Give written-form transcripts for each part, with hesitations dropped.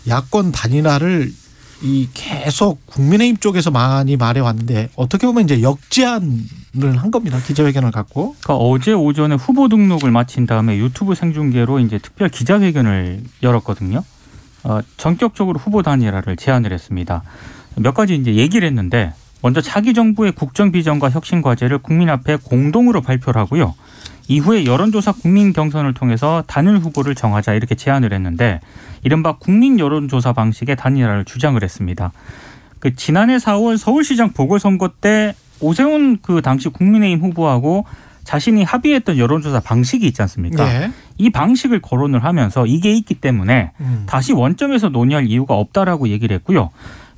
야권 단일화를 계속 국민의힘 쪽에서 많이 말해왔는데 어떻게 보면 이제 역제안을 한 겁니다. 기자회견을 갖고. 그러니까 어제 오전에 후보 등록을 마친 다음에 유튜브 생중계로 이제 특별 기자회견을 열었거든요. 전격적으로 후보 단일화를 제안을 했습니다. 몇 가지 이제 얘기를 했는데 먼저 차기 정부의 국정 비전과 혁신 과제를 국민 앞에 공동으로 발표를 하고요. 이후에 여론조사 국민 경선을 통해서 단일 후보를 정하자 이렇게 제안을 했는데 이른바 국민 여론조사 방식의 단일화를 주장을 했습니다. 지난해 4월 서울시장 보궐선거 때 오세훈 그 당시 국민의힘 후보하고 자신이 합의했던 여론조사 방식이 있지 않습니까? 네. 이 방식을 거론을 하면서 이게 있기 때문에 다시 원점에서 논의할 이유가 없다라고 얘기를 했고요.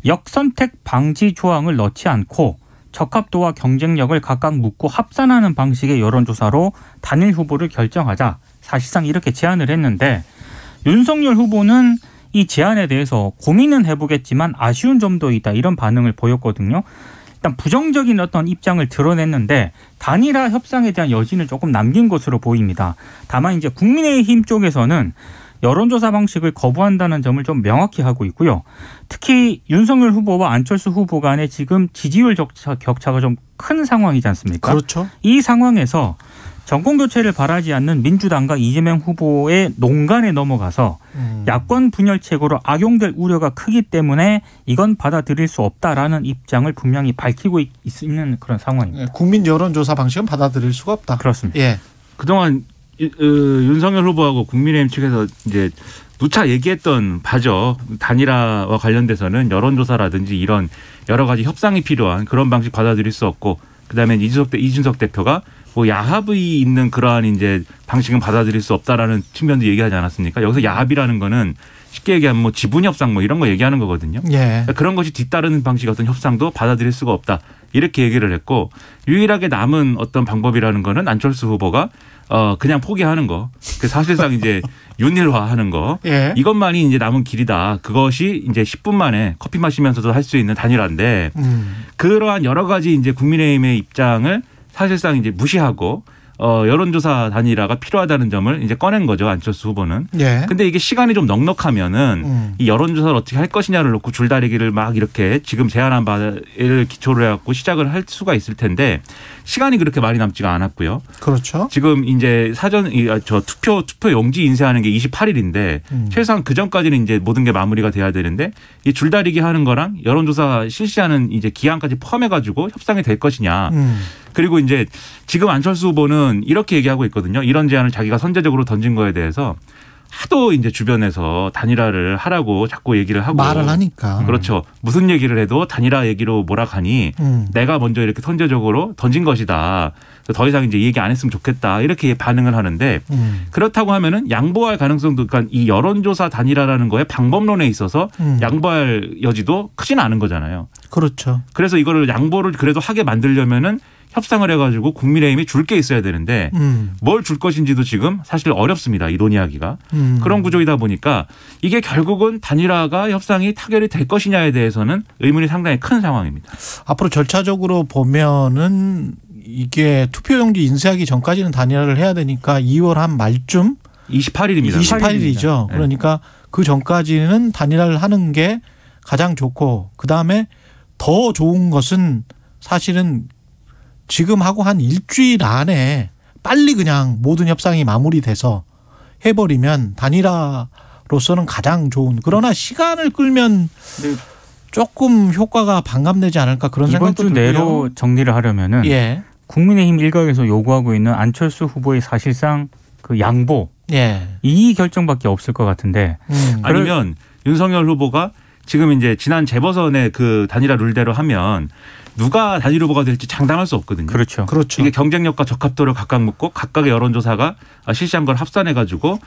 역선택 방지 조항을 넣지 않고 적합도와 경쟁력을 각각 묻고 합산하는 방식의 여론조사로 단일 후보를 결정하자 사실상 이렇게 제안을 했는데 윤석열 후보는 이 제안에 대해서 고민은 해보겠지만 아쉬운 점도 있다 이런 반응을 보였거든요. 일단 부정적인 어떤 입장을 드러냈는데 단일화 협상에 대한 여지는 조금 남긴 것으로 보입니다. 다만 이제 국민의힘 쪽에서는 여론조사 방식을 거부한다는 점을 좀 명확히 하고 있고요. 특히 윤석열 후보와 안철수 후보 간에 지금 지지율 격차가 좀 큰 상황이지 않습니까? 그렇죠. 이 상황에서 정권교체를 바라지 않는 민주당과 이재명 후보의 농간에 넘어가서 야권 분열책으로 악용될 우려가 크기 때문에 이건 받아들일 수 없다라는 입장을 분명히 밝히고 있는 그런 상황입니다. 국민 여론조사 방식은 받아들일 수가 없다. 그렇습니다. 예. 그동안 윤석열 후보하고 국민의힘 측에서 이제 누차 얘기했던 바죠. 단일화와 관련돼서는 여론조사라든지 이런 여러 가지 협상이 필요한 그런 방식 받아들일 수 없고, 그다음에 이준석 대표가 뭐 야합이 있는 그러한 이제 방식은 받아들일 수 없다라는 측면도 얘기하지 않았습니까? 여기서 야합이라는 거는 쉽게 얘기하면 뭐 지분 협상 뭐 이런 거 얘기하는 거거든요. 예. 그러니까 그런 것이 뒤따르는 방식 어떤 협상도 받아들일 수가 없다. 이렇게 얘기를 했고, 유일하게 남은 어떤 방법이라는 거는 안철수 후보가 그냥 포기하는 거. 사실상 이제 윤일화하는 거. 예. 이것만이 이제 남은 길이다. 그것이 이제 10분 만에 커피 마시면서도 할 수 있는 단일화인데 그러한 여러 가지 이제 국민의힘의 입장을 사실상 이제 무시하고 여론조사 단일화가 필요하다는 점을 이제 꺼낸 거죠, 안철수 후보는. 예. 근데 이게 시간이 좀 넉넉하면은 이 여론조사를 어떻게 할 것이냐를 놓고 줄다리기를 막 이렇게 지금 제안한 바를 기초로 해갖고 시작을 할 수가 있을 텐데 시간이 그렇게 많이 남지가 않았고요. 그렇죠. 지금 이제 투표 용지 인쇄하는 게 28일인데 최소한 그 전까지는 이제 모든 게 마무리가 돼야 되는데 이 줄다리기 하는 거랑 여론조사 실시하는 이제 기한까지 포함해가지고 협상이 될 것이냐. 그리고 이제 지금 안철수 후보는 이렇게 얘기하고 있거든요. 이런 제안을 자기가 선제적으로 던진 거에 대해서 하도 이제 주변에서 단일화를 하라고 자꾸 얘기를 하고 말을 하니까. 그렇죠. 무슨 얘기를 해도 단일화 얘기로 몰아가니 내가 먼저 이렇게 선제적으로 던진 것이다. 더 이상 이제 얘기 안 했으면 좋겠다. 이렇게 반응을 하는데 그렇다고 하면은 양보할 가능성도, 그러니까 이 여론조사 단일화라는 거에 방법론에 있어서 양보할 여지도 크진 않은 거잖아요. 그렇죠. 그래서 이거를 양보를 그래도 하게 만들려면은 협상을 해가지고 국민의힘이 줄 게 있어야 되는데 뭘 줄 것인지도 지금 사실 어렵습니다. 이 논의하기가. 그런 구조이다 보니까 이게 결국은 단일화가 협상이 타결이 될 것이냐에 대해서는 의문이 상당히 큰 상황입니다. 앞으로 절차적으로 보면은 이게 투표용지 인쇄하기 전까지는 단일화를 해야 되니까 2월 한 말쯤 28일입니다. 28일이죠. 네. 그러니까 그 전까지는 단일화를 하는 게 가장 좋고, 그다음에 더 좋은 것은 사실은 지금 하고 한 일주일 안에 빨리 그냥 모든 협상이 마무리돼서 해버리면 단일화로서는 가장 좋은. 그러나 시간을 끌면 조금 효과가 반감되지 않을까 그런 생각도 이번 주 들고요. 내로 정리를 하려면은 예. 국민의힘 일각에서 요구하고 있는 안철수 후보의 사실상 그 양보 예. 이 결정밖에 없을 것 같은데 아니면 윤석열 후보가 지금 이제 지난 재보선의 그 단일화 룰대로 하면 누가 단일 후보가 될지 장담할 수 없거든요. 그렇죠. 그렇죠. 이게 경쟁력과 적합도를 각각 묻고 각각의 여론조사가 실시한 걸 합산해가지고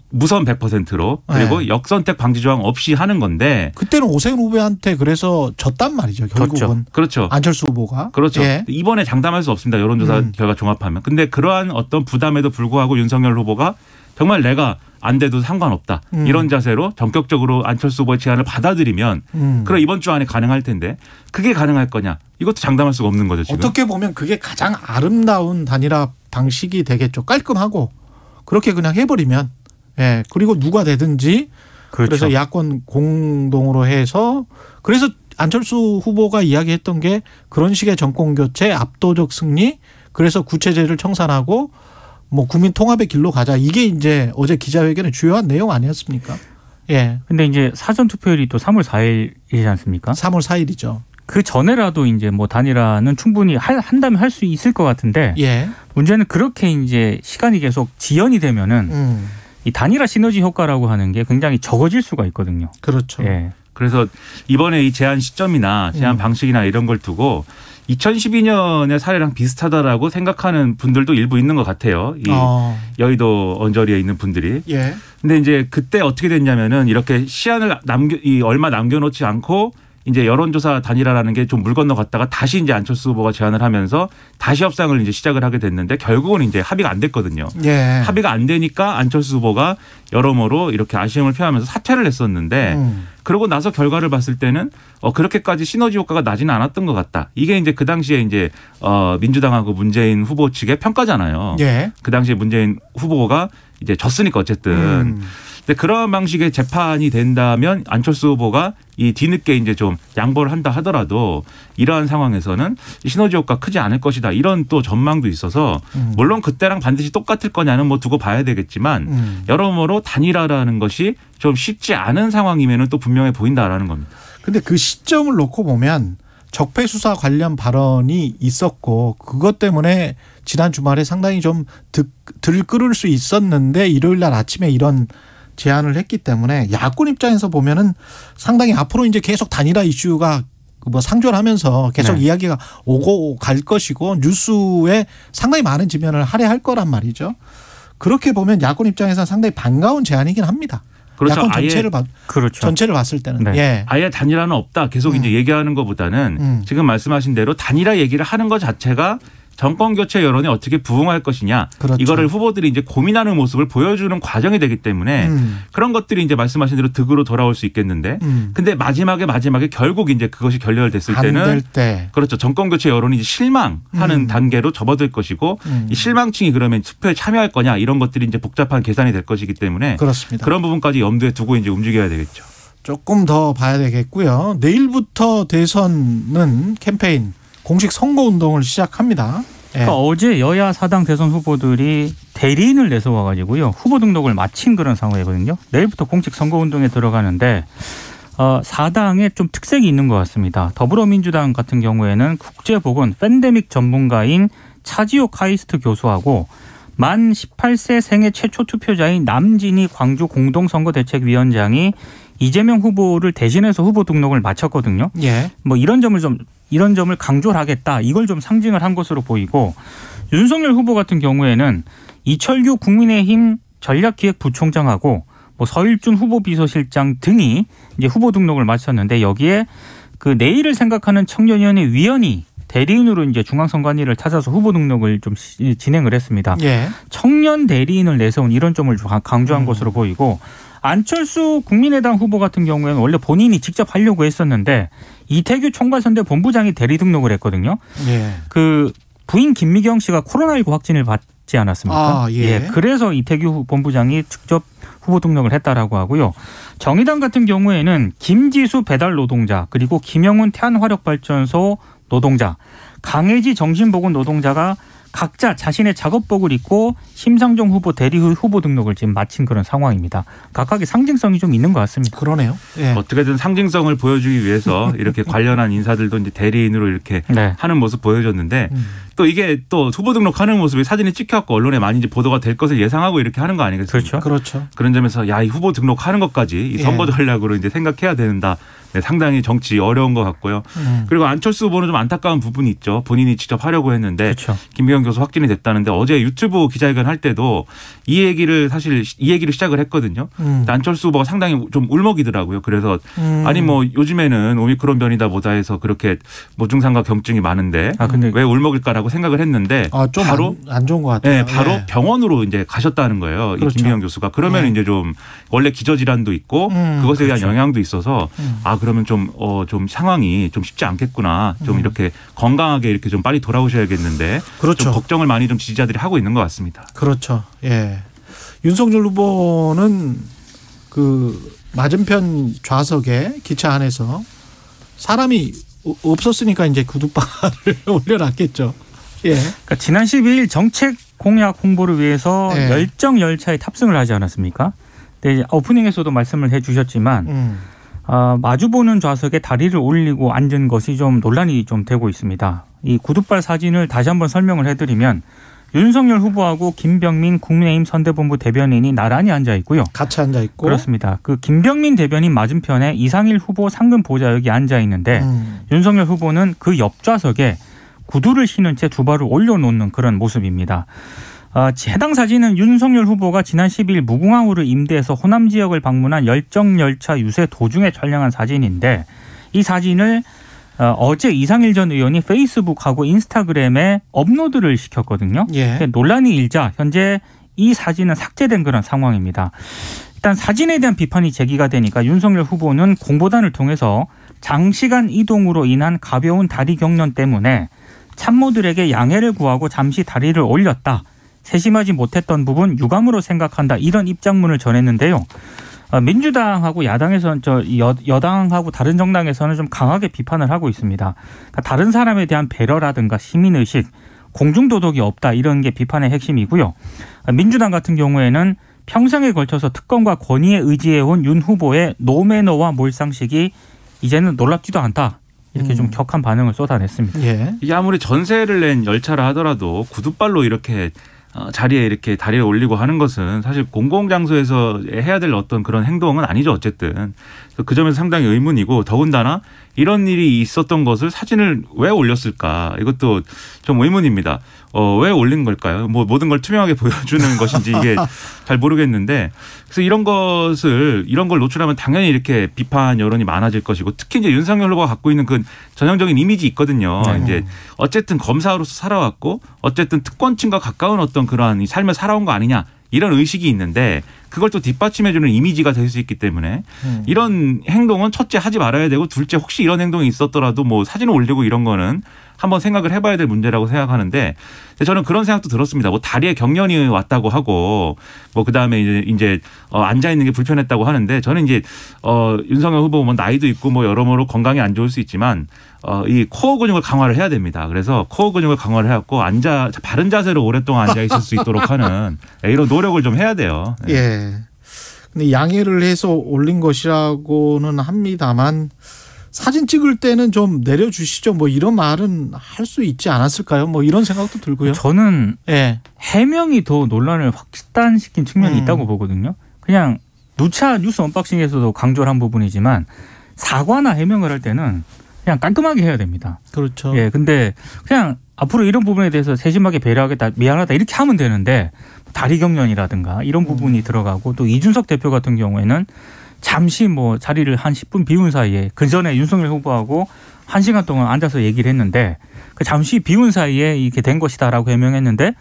무선 100%로 그리고 네. 역선택 방지 조항 없이 하는 건데 그때는 오세훈 후보한테 그래서 졌단 말이죠. 결국은. 그렇죠. 안철수 후보가. 그렇죠. 예. 이번에 장담할 수 없습니다. 여론조사 결과 종합하면. 근데 그러한 어떤 부담에도 불구하고 윤석열 후보가 정말 내가 안 돼도 상관없다. 이런 자세로 전격적으로 안철수 후보의 제안을 받아들이면 그럼 이번 주 안에 가능할 텐데 그게 가능할 거냐. 이것도 장담할 수가 없는 거죠. 지금. 어떻게 보면 그게 가장 아름다운 단일화 방식이 되겠죠. 깔끔하고 그렇게 그냥 해버리면. 예. 그리고 누가 되든지 그렇죠. 그래서 야권 공동으로 해서 그래서 안철수 후보가 이야기했던 게 그런 식의 정권 교체, 압도적 승리, 그래서 구체제를 청산하고 뭐 국민 통합의 길로 가자. 이게 이제 어제 기자회견의 주요한 내용 아니었습니까? 예. 근데 이제 사전 투표율이 또 3월 4일이지 않습니까? 3월 4일이죠. 그 전에라도 이제 뭐 단일화는 충분히 한다면 할 수 있을 것 같은데 예. 문제는 그렇게 이제 시간이 계속 지연이 되면은 이 단일화 시너지 효과라고 하는 게 굉장히 적어질 수가 있거든요. 그렇죠. 예. 그래서 이번에 이 제안 시점이나 제안 방식이나 이런 걸 두고 2012년의 사례랑 비슷하다라고 생각하는 분들도 일부 있는 것 같아요. 이 여의도 언저리에 있는 분들이. 예. 근데 이제 그때 어떻게 됐냐면은 이렇게 시한을 얼마 남겨놓지 않고 이제 여론조사 단일화라는 게 좀 물 건너갔다가 다시 이제 안철수 후보가 제안을 하면서 다시 협상을 이제 시작을 하게 됐는데 결국은 이제 합의가 안 됐거든요. 예. 합의가 안 되니까 안철수 후보가 여러모로 이렇게 아쉬움을 표하면서 사퇴를 했었는데 그러고 나서 결과를 봤을 때는 그렇게까지 시너지 효과가 나지는 않았던 것 같다. 이게 이제 그 당시에 이제 민주당하고 문재인 후보 측의 평가잖아요. 예. 그 당시에 문재인 후보가 이제 졌으니까 어쨌든. 근데 그런 방식의 재판이 된다면 안철수 후보가 이 뒤늦게 이제 좀 양보를 한다 하더라도 이러한 상황에서는 시너지 효과 크지 않을 것이다. 이런 또 전망도 있어서 물론 그때랑 반드시 똑같을 거냐는 뭐 두고 봐야 되겠지만 여러모로 단일화라는 것이 좀 쉽지 않은 상황이면은 또 분명해 보인다라는 겁니다. 근데 그 시점을 놓고 보면 적폐 수사 관련 발언이 있었고 그것 때문에 지난 주말에 상당히 좀 들끓을 수 있었는데 일요일 날 아침에 이런 제안을 했기 때문에 야권 입장에서 보면은 상당히 앞으로 이제 계속 단일화 이슈가 뭐 상존하면서 계속 이야기가 오고 갈 것이고 뉴스에 상당히 많은 지면을 할애할 거란 말이죠. 그렇게 보면 야권 입장에서는 상당히 반가운 제안이긴 합니다. 그렇죠. 야권 전체를 전체를 봤을 때는 네. 예. 아예 단일화는 없다. 계속 이제 얘기하는 것보다는 지금 말씀하신 대로 단일화 얘기를 하는 것 자체가 정권 교체 여론에 어떻게 부응할 것이냐. 그렇죠. 이거를 후보들이 이제 고민하는 모습을 보여주는 과정이 되기 때문에 그런 것들이 이제 말씀하신 대로 득으로 돌아올 수 있겠는데 근데 마지막에 결국 이제 그것이 결렬됐을 때는 안 될 때. 그렇죠. 정권 교체 여론이 이제 실망하는 단계로 접어들 것이고 이 실망층이 그러면 투표에 참여할 거냐 이런 것들이 이제 복잡한 계산이 될 것이기 때문에 그렇습니다. 그런 부분까지 염두에 두고 이제 움직여야 되겠죠. 조금 더 봐야 되겠고요. 내일부터 대선은 캠페인 공식 선거운동을 시작합니다. 그러니까 어제 여야 사당 대선 후보들이 대리인을 내서 와가지고요. 후보 등록을 마친 그런 상황이거든요. 내일부터 공식 선거운동에 들어가는데 사당에 좀 특색이 있는 것 같습니다. 더불어민주당 같은 경우에는 국제보건 팬데믹 전문가인 차지호 카이스트 교수하고 만 18세 생애 최초 투표자인 남진희 광주 공동선거대책위원장이 이재명 후보를 대신해서 후보 등록을 마쳤거든요. 예. 뭐 이런 점을 강조를 하겠다. 이걸 좀 상징을 한 것으로 보이고 윤석열 후보 같은 경우에는 이철규 국민의힘 전략기획부총장하고 뭐 서일준 후보 비서실장 등이 이제 후보 등록을 마쳤는데 여기에 그 내일을 생각하는 청년위원회 위원이 대리인으로 이제 중앙선관위를 찾아서 후보 등록을 좀 진행을 했습니다. 예. 청년 대리인을 내세운 이런 점을 강조한 것으로 보이고 안철수 국민의당 후보 같은 경우에는 원래 본인이 직접 하려고 했었는데 이태규 총괄선대 본부장이 대리 등록을 했거든요. 예. 그 부인 김미경 씨가 코로나19 확진을 받지 않았습니까? 아, 예. 그래서 이태규 본부장이 직접 후보 등록을 했다라고 하고요. 정의당 같은 경우에는 김지수 배달 노동자 그리고 김영훈 태안화력발전소 노동자, 강혜지 정신보건 노동자가 각자 자신의 작업복을 입고 심상정 후보 대리 후보 등록을 지금 마친 그런 상황입니다. 각각의 상징성이 좀 있는 것 같습니다. 그러네요. 예. 어떻게든 상징성을 보여주기 위해서 이렇게 관련한 인사들도 이제 대리인으로 이렇게 하는 모습 보여줬는데 또 이게 또 후보 등록하는 모습이 사진이 찍혀갖고 언론에 많이 이제 보도가 될 것을 예상하고 이렇게 하는 거 아니겠습니까? 그렇죠. 그런 점에서 야, 이 후보 등록하는 것까지 이 선거 전략으로 이제 생각해야 된다. 네, 상당히 정치 어려운 것 같고요. 그리고 안철수 후보는 좀 안타까운 부분이 있죠. 본인이 직접 하려고 했는데 그렇죠. 김미경 교수 확진이 됐다는데 어제 유튜브 기자회견 할 때도 이 얘기를 시작을 했거든요. 안철수 후보가 상당히 좀 울먹이더라고요. 그래서 아니 뭐 요즘에는 오미크론 변이다 뭐다 해서 그렇게 모증상과 경증이 많은데 근데 왜 울먹일까라고 생각을 했는데 좀 바로 안 좋은 것 같아요. 네, 바로 병원으로 이제 가셨다는 거예요. 그렇죠. 이 김미경 교수가 그러면 이제 좀 원래 기저질환도 있고 그것에 대한 영향도 있어서 그러면 좀 상황이 좀 쉽지 않겠구나. 좀 이렇게 건강하게 이렇게 좀 빨리 돌아오셔야겠는데. 그렇죠. 좀 걱정을 많이 좀 지지자들이 하고 있는 것 같습니다. 그렇죠. 예. 윤석열 후보는 그 맞은편 좌석에 기차 안에서 사람이 없었으니까 이제 구두발을 올려놨겠죠. 예. 그러니까 지난 12일 정책 공약 홍보를 위해서 예. 열정 열차에 탑승을 하지 않았습니까? 네, 오프닝에서도 말씀을 해주셨지만 마주보는 좌석에 다리를 올리고 앉은 것이 좀 논란이 좀 되고 있습니다. 이 구두발 사진을 다시 한번 설명을 해드리면 윤석열 후보하고 김병민 국민의힘 선대본부 대변인이 나란히 앉아 있고요. 같이 앉아 있고. 그렇습니다. 그 김병민 대변인 맞은편에 이상일 후보 상근 보좌 역이 앉아 있는데 윤석열 후보는 그 옆 좌석에 구두를 신은 채 두 발을 올려놓는 그런 모습입니다. 해당 사진은 윤석열 후보가 지난 10일 무궁화호를 임대해서 호남 지역을 방문한 열정열차 유세 도중에 촬영한 사진인데 이 사진을 어제 이상일 전 의원이 페이스북하고 인스타그램에 업로드를 시켰거든요. 예. 논란이 일자 현재 이 사진은 삭제된 그런 상황입니다. 일단 사진에 대한 비판이 제기가 되니까 윤석열 후보는 공보단을 통해서 장시간 이동으로 인한 가벼운 다리 경련 때문에 참모들에게 양해를 구하고 잠시 다리를 올렸다. 세심하지 못했던 부분 유감으로 생각한다. 이런 입장문을 전했는데요. 민주당하고 야당에서는 여당하고 다른 정당에서는 좀 강하게 비판을 하고 있습니다. 그러니까 다른 사람에 대한 배려라든가 시민의식, 공중도덕이 없다. 이런 게 비판의 핵심이고요. 민주당 같은 경우에는 평생에 걸쳐서 특권과 권위에 의지해온 윤 후보의 노매너와 몰상식이 이제는 놀랍지도 않다. 이렇게 좀 격한 반응을 쏟아냈습니다. 예. 이게 아무리 전세를 낸 열차라 하더라도 구두발로 이렇게 자리에 이렇게 다리를 올리고 하는 것은 사실 공공장소에서 해야 될 어떤 그런 행동은 아니죠. 어쨌든. 그 점에서 상당히 의문이고 더군다나 이런 일이 있었던 것을 사진을 왜 올렸을까. 이것도 좀 의문입니다. 왜 올린 걸까요? 뭐 모든 걸 투명하게 보여주는 것인지 이게 잘 모르겠는데 그래서 이런 걸 노출하면 당연히 이렇게 비판 여론이 많아질 것이고 특히 이제 윤석열 후보가 갖고 있는 그 전형적인 이미지 있거든요. 네. 이제 어쨌든 검사로서 살아왔고 어쨌든 특권층과 가까운 어떤 그러한 삶을 살아온 거 아니냐. 이런 의식이 있는데 그걸 또 뒷받침해주는 이미지가 될 수 있기 때문에 이런 행동은 첫째 하지 말아야 되고 둘째 혹시 이런 행동이 있었더라도 뭐 사진을 올리고 이런 거는 한번 생각을 해봐야 될 문제라고 생각하는데 저는 그런 생각도 들었습니다. 뭐 다리에 경련이 왔다고 하고 뭐 그다음에 이제 앉아 있는 게 불편했다고 하는데 저는 이제 윤석열 후보 뭐 나이도 있고 뭐 여러모로 건강이 안 좋을 수 있지만 이 코어 근육을 강화를 해야 됩니다. 그래서 코어 근육을 강화를 해갖고 바른 자세로 오랫동안 앉아 있을 수 있도록 하는 이런 노력을 좀 해야 돼요. 네. 예. 근데 양해를 해서 올린 것이라고는 합니다만 사진 찍을 때는 좀 내려주시죠. 뭐 이런 말은 할 수 있지 않았을까요? 뭐 이런 생각도 들고요. 저는 예. 해명이 더 논란을 확산시킨 측면이 있다고 보거든요. 그냥 누차 뉴스 언박싱에서도 강조를 한 부분이지만 사과나 해명을 할 때는 그냥 깔끔하게 해야 됩니다. 그렇죠. 예, 근데 그냥 앞으로 이런 부분에 대해서 세심하게 배려하겠다, 미안하다 이렇게 하면 되는데 다리 경련이라든가 이런 부분이 들어가고 또 이준석 대표 같은 경우에는 잠시 뭐 자리를 한 10분 비운 사이에 그 전에 윤석열 후보하고 1시간 동안 앉아서 얘기를 했는데 그 잠시 비운 사이에 이렇게 된 것이다라고 해명했는데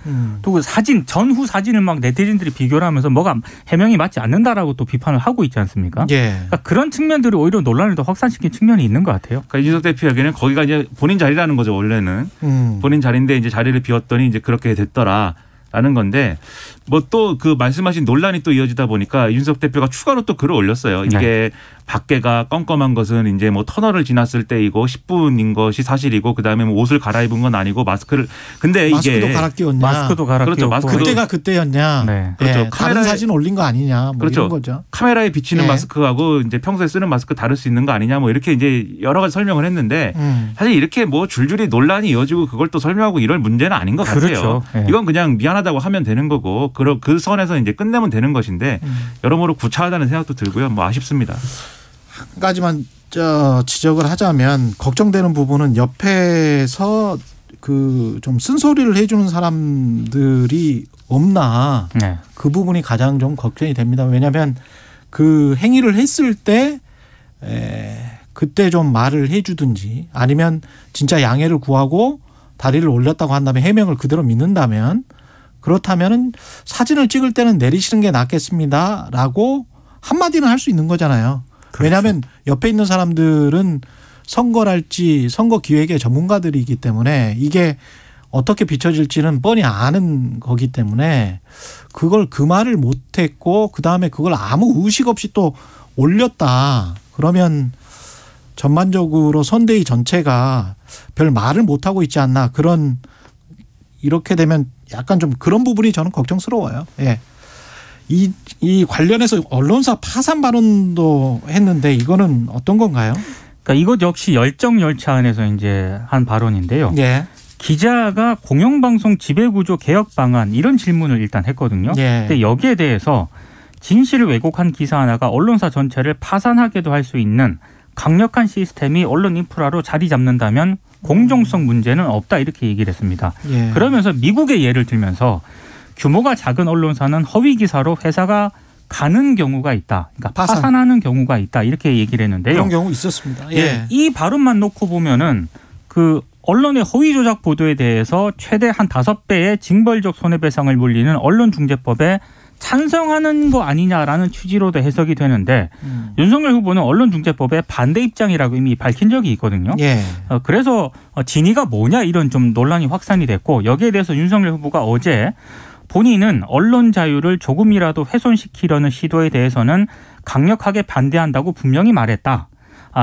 또 그 사진 전후 사진을 막 네티즌들이 비교를 하면서 뭐가 해명이 맞지 않는다라고 또 비판을 하고 있지 않습니까? 예. 그러니까 그런 측면들이 오히려 논란을 더 확산시킨 측면이 있는 것 같아요. 그러니까 이준석 대표에게는 거기가 이제 본인 자리라는 거죠. 원래는 본인 자리인데 이제 자리를 비웠더니 이제 그렇게 됐더라라는 건데 뭐 또 그 말씀하신 논란이 또 이어지다 보니까 이준석 대표가 추가로 또 글을 올렸어요. 이게 네. 밖에가 껌껌한 것은 이제 뭐 터널을 지났을 때이고 10분인 것이 사실이고 그다음에 뭐 옷을 갈아입은 건 아니고 마스크를 근데 마스크도 이게 갈아 끼웠냐. 마스크도 갈아 그렇죠. 끼웠고. 마스크도 그때가 그때였냐. 네. 그렇죠. 예. 다른 사진 올린 거 아니냐. 뭐 그렇죠. 이런 거죠. 카메라에 비치는 예. 마스크하고 이제 평소에 쓰는 마스크 다를 수 있는 거 아니냐 뭐 이렇게 이제 여러 가지 설명을 했는데 사실 이렇게 뭐 줄줄이 논란이 이어지고 그걸 또 설명하고 이럴 문제는 아닌 것 같아요. 그렇죠. 예. 이건 그냥 미안하다고 하면 되는 거고 그 선에서 이제 끝내면 되는 것인데 여러모로 구차하다는 생각도 들고요. 뭐 아쉽습니다. 한 가지만 지적을 하자면 걱정되는 부분은 옆에서 그 좀 쓴소리를 해주는 사람들이 없나. 네. 그 부분이 가장 좀 걱정이 됩니다. 왜냐하면 그 행위를 했을 때 그때 좀 말을 해주든지 아니면 진짜 양해를 구하고 다리를 올렸다고 한다면 해명을 그대로 믿는다면 그렇다면은 사진을 찍을 때는 내리시는 게 낫겠습니다라고 한마디는 할 수 있는 거잖아요. 그렇죠. 왜냐하면 옆에 있는 사람들은 선거랄지 선거 기획의 전문가들이기 때문에 이게 어떻게 비춰질지는 뻔히 아는 거기 때문에 그걸 그 말을 못했고 그다음에 그걸 아무 의식 없이 또 올렸다. 그러면 전반적으로 선대위 전체가 별 말을 못하고 있지 않나. 그런 이렇게 되면 약간 좀 그런 부분이 저는 걱정스러워요. 예. 이 관련해서 언론사 파산 발언도 했는데 이거는 어떤 건가요? 그러니까 이것 역시 열정 열차 안에서 이제 한 발언인데요. 예. 기자가 공영방송 지배구조 개혁 방안 이런 질문을 일단 했거든요. 예. 근데 여기에 대해서 진실을 왜곡한 기사 하나가 언론사 전체를 파산하게도 할 수 있는 강력한 시스템이 언론 인프라로 자리 잡는다면 공정성 문제는 없다 이렇게 얘기를 했습니다. 예. 그러면서 미국의 예를 들면서 규모가 작은 언론사는 허위 기사로 회사가 가는 경우가 있다. 그러니까 파산하는 경우가 있다. 이렇게 얘기를 했는데요. 그런 경우 있었습니다. 예. 이 발언만 놓고 보면은 그 언론의 허위 조작 보도에 대해서 최대 한 5배의 징벌적 손해배상을 물리는 언론중재법에 찬성하는 거 아니냐라는 취지로도 해석이 되는데 윤석열 후보는 언론중재법에 반대 입장이라고 이미 밝힌 적이 있거든요. 예. 그래서 진위가 뭐냐 이런 좀 논란이 확산이 됐고 여기에 대해서 윤석열 후보가 어제 본인은 언론 자유를 조금이라도 훼손시키려는 시도에 대해서는 강력하게 반대한다고 분명히 말했다.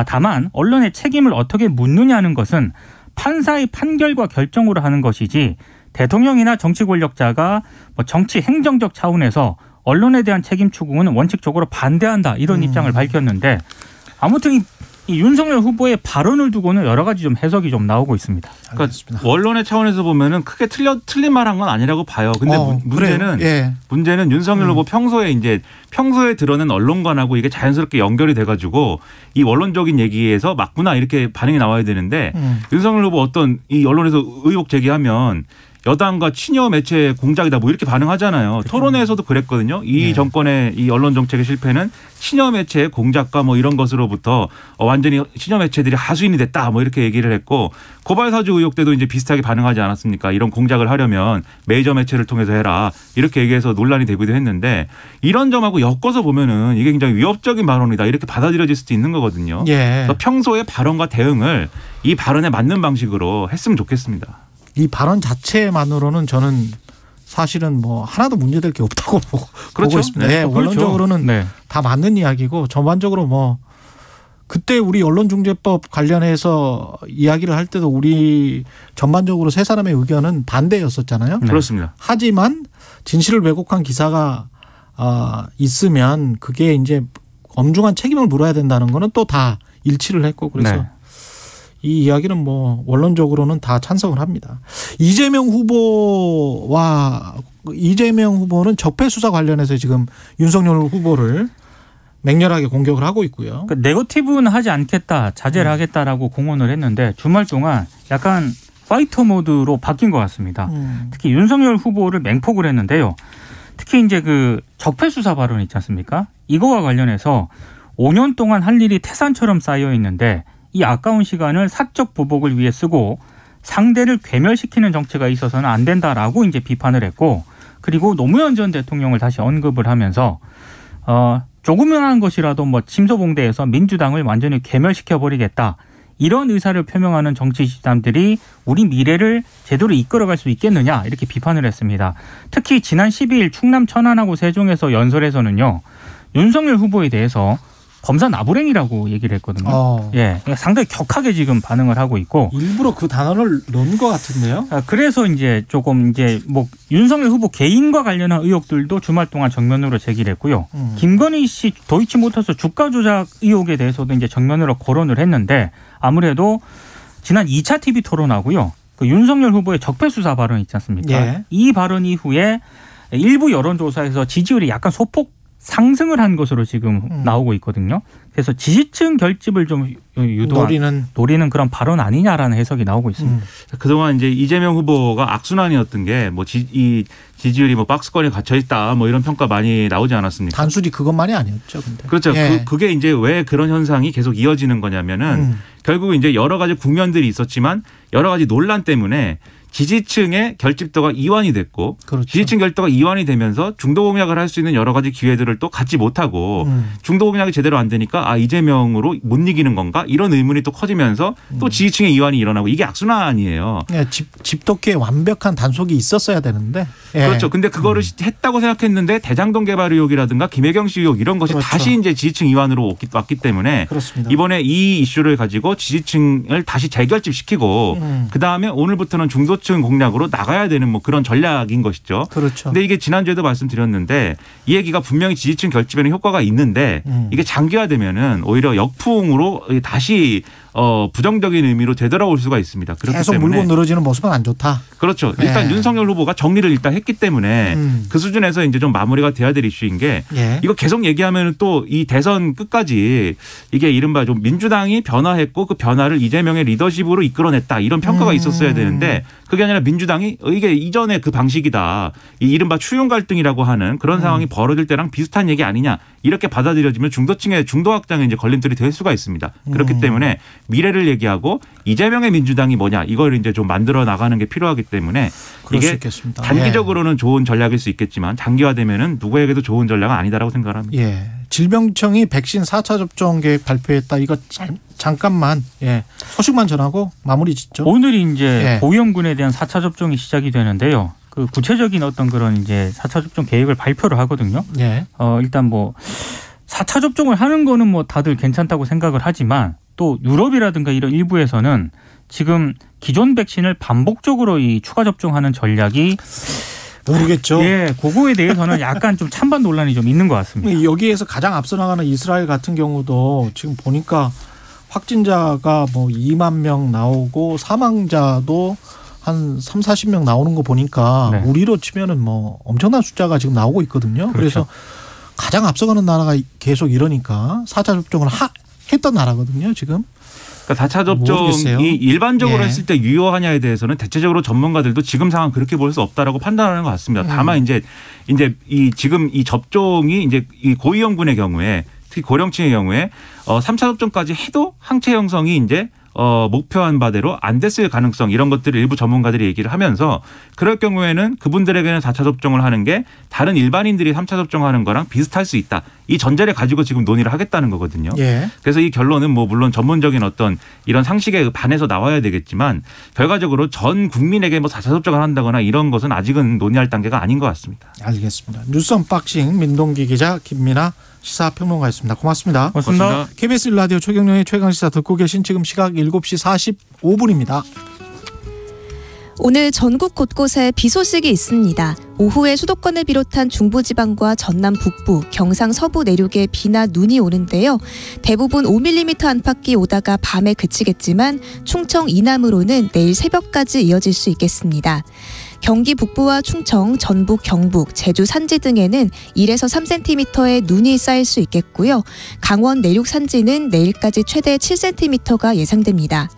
다만 언론의 책임을 어떻게 묻느냐는 것은 판사의 판결과 결정으로 하는 것이지 대통령이나 정치 권력자가 정치 행정적 차원에서 언론에 대한 책임 추궁은 원칙적으로 반대한다 이런 입장을 밝혔는데 아무튼 이 윤석열 후보의 발언을 두고는 여러 가지 좀 해석이 좀 나오고 있습니다. 그러니까 원론의 차원에서 보면은 크게 틀린 말한 건 아니라고 봐요. 근데 문제는 윤석열 후보 평소에 드러낸 언론관하고 이게 자연스럽게 연결이 돼가지고 이 원론적인 얘기에서 맞구나 이렇게 반응이 나와야 되는데 윤석열 후보 어떤 이 언론에서 의혹 제기하면 여당과 친여 매체 공작이다 뭐 이렇게 반응하잖아요. 토론회에서도 그랬거든요. 이 정권의 이 언론 정책의 실패는 친여 매체의 공작과 뭐 이런 것으로부터 완전히 친여 매체들이 하수인이 됐다 뭐 이렇게 얘기를 했고 고발사주 의혹 때도 이제 비슷하게 반응하지 않았습니까? 이런 공작을 하려면 메이저 매체를 통해서 해라 이렇게 얘기해서 논란이 되기도 했는데 이런 점하고 엮어서 보면은 이게 굉장히 위협적인 발언이다 이렇게 받아들여질 수도 있는 거거든요. 예. 그래서 평소의 발언과 대응을 이 발언에 맞는 방식으로 했으면 좋겠습니다. 이 발언 자체만으로는 저는 사실은 뭐 하나도 문제될 게 없다고 보고 있습니다. 네, 원론적으로는 다 맞는 이야기고 전반적으로 뭐 그때 우리 언론중재법 관련해서 이야기를 할 때도 우리 전반적으로 세 사람의 의견은 반대였었잖아요. 그렇습니다. 하지만 진실을 왜곡한 기사가 있으면 그게 이제 엄중한 책임을 물어야 된다는 거는 또 다 일치를 했고 그래서 이 이야기는 뭐 원론적으로는 다 찬성을 합니다. 이재명 후보는 적폐 수사 관련해서 지금 윤석열 후보를 맹렬하게 공격을 하고 있고요. 그러니까 네거티브는 하지 않겠다, 자제를 하겠다라고 공언을 했는데 주말 동안 약간 파이터 모드로 바뀐 것 같습니다. 특히 윤석열 후보를 맹폭을 했는데요. 특히 이제 그 적폐 수사 발언 있지 않습니까? 이거와 관련해서 5년 동안 할 일이 태산처럼 쌓여 있는데 이 아까운 시간을 사적 보복을 위해 쓰고 상대를 괴멸시키는 정치가 있어서는 안 된다라고 이제 비판을 했고 그리고 노무현 전 대통령을 다시 언급을 하면서 조그만한 것이라도 뭐 침소봉대에서 민주당을 완전히 괴멸시켜버리겠다. 이런 의사를 표명하는 정치 집단들이 우리 미래를 제대로 이끌어갈 수 있겠느냐 이렇게 비판을 했습니다. 특히 지난 12일 충남 천안하고 세종에서 연설에서는요. 윤석열 후보에 대해서 검사 나부랭이라고 얘기를 했거든요. 예, 상당히 격하게 지금 반응을 하고 있고 일부러 그 단어를 넣은 것 같은데요. 그래서 이제 조금 이제 뭐 윤석열 후보 개인과 관련한 의혹들도 주말 동안 정면으로 제기를 했고요. 김건희 씨 도이치모터스 주가 조작 의혹에 대해서도 이제 정면으로 거론을 했는데 아무래도 지난 2차 TV 토론하고요. 그 윤석열 후보의 적폐 수사 발언 있지 않습니까? 예. 이 발언 이후에 일부 여론조사에서 지지율이 약간 소폭 상승을 한 것으로 지금 나오고 있거든요. 그래서 지지층 결집을 좀 노리는 그런 발언 아니냐라는 해석이 나오고 있습니다. 그동안 이제 이재명 후보가 악순환이었던 게 뭐 이 지지율이 뭐 박스권에 갇혀 있다 뭐 이런 평가 많이 나오지 않았습니까? 단순히 그것만이 아니었죠. 근데. 그렇죠. 그게 이제 왜 그런 현상이 계속 이어지는 거냐면은 결국 이제 여러 가지 국면들이 있었지만 여러 가지 논란 때문에 지지층의 결집도가 이완이 됐고 그렇죠. 지지층 결집도가 이완이 되면서 중도 공략을 할 수 있는 여러 가지 기회들을 또 갖지 못하고 중도 공략이 제대로 안 되니까 이재명으로 못 이기는 건가 이런 의문이 또 커지면서 또 지지층의 이완이 일어나고 이게 악순환이에요. 네, 집도끼에 완벽한 단속이 있었어야 되는데. 예. 그렇죠. 근데 그거를 했다고 생각했는데 대장동 개발 의혹이라든가 김혜경 씨 의혹 이런 것이 그렇죠. 다시 이제 지지층 이완으로 왔기 때문에 그렇습니다. 이번에 이 이슈를 가지고 지지층을 다시 재결집시키고 그다음에 오늘부터는 중도층 공략으로 나가야 되는 뭐 그런 전략인 것이죠. 그렇죠. 근데 이게 지난주에도 말씀드렸는데 이 얘기가 분명히 지지층 결집에는 효과가 있는데 이게 장기화되면은 오히려 역풍으로 다시 부정적인 의미로 되돌아올 수가 있습니다. 그렇기 계속 때문에 물고 늘어지는 모습은 안 좋다. 그렇죠. 일단 윤석열 후보가 정리를 일단 했기 때문에 그 수준에서 이제 좀 마무리가 돼야 될 이슈인 게 이거 계속 얘기하면 또 이 대선 끝까지 이게 이른바 좀 민주당이 변화했고 그 변화를 이재명의 리더십으로 이끌어냈다 이런 평가가 있었어야 되는데 그게 아니라 민주당이 이게 이전의 그 방식이다. 이 이른바 추윤 갈등이라고 하는 그런 상황이 벌어질 때랑 비슷한 얘기 아니냐 이렇게 받아들여지면 중도층의 중도 확장에 이제 걸림돌이 될 수가 있습니다. 그렇기 때문에 미래를 얘기하고 이재명의 민주당이 뭐냐 이걸 이제 좀 만들어 나가는 게 필요하기 때문에 이게 단기적으로는 좋은 전략일 수 있겠지만 장기화되면은 누구에게도 좋은 전략은 아니다라고 생각합니다. 예. 질병청이 백신 4차 접종 계획 발표했다. 이거 잠깐만 소식만 전하고 마무리 짓죠. 오늘 이제 고위험군에 대한 4차 접종이 시작이 되는데요. 그 구체적인 어떤 그런 이제 4차 접종 계획을 발표를 하거든요. 일단 뭐 4차 접종을 하는 거는 뭐 다들 괜찮다고 생각을 하지만 또 유럽이라든가 이런 일부에서는 지금 기존 백신을 반복적으로 이 추가 접종하는 전략이 모르겠죠. 그거에 대해서는 약간 좀 찬반 논란이 좀 있는 것 같습니다. 여기에서 가장 앞서 나가는 이스라엘 같은 경우도 지금 보니까 확진자가 뭐 2만 명 나오고 사망자도 한 3, 40명 나오는 거 보니까 우리로 치면은 뭐 엄청난 숫자가 지금 나오고 있거든요. 그렇죠. 그래서 가장 앞서가는 나라가 계속 이러니까 4차 접종을 했던 나라거든요, 지금. 그러니까 4차 접종이 일반적으로 했을 때 유효하냐에 대해서는 대체적으로 전문가들도 지금 상황 그렇게 볼 수 없다라고 판단하는 것 같습니다. 다만 이제 이 지금 이 접종이 이제 이 고위험군의 경우에 특히 고령층의 경우에 3차 접종까지 해도 항체 형성이 이제 목표한 바대로 안 됐을 가능성 이런 것들을 일부 전문가들이 얘기를 하면서 그럴 경우에는 그분들에게는 4차 접종을 하는 게 다른 일반인들이 3차 접종하는 거랑 비슷할 수 있다. 이 전제를 가지고 지금 논의를 하겠다는 거거든요. 그래서 이 결론은 뭐 물론 전문적인 어떤 이런 상식에 반해서 나와야 되겠지만 결과적으로 전 국민에게 뭐 4차 접종을 한다거나 이런 것은 아직은 논의할 단계가 아닌 것 같습니다. 알겠습니다. 뉴스 언박싱 민동기 기자 김민아 시사평론가였습니다. 고맙습니다. 고맙습니다. KBS 1라디오 최경영의 최강시사 듣고 계신 지금 시각 7시 45분입니다. 오늘 전국 곳곳에 비 소식이 있습니다. 오후에 수도권을 비롯한 중부지방과 전남 북부, 경상 서부 내륙에 비나 눈이 오는데요. 대부분 5mm 안팎이 오다가 밤에 그치겠지만 충청 이남으로는 내일 새벽까지 이어질 수 있겠습니다. 경기 북부와 충청, 전북, 경북, 제주 산지 등에는 1에서 3cm의 눈이 쌓일 수 있겠고요. 강원 내륙 산지는 내일까지 최대 7cm가 예상됩니다.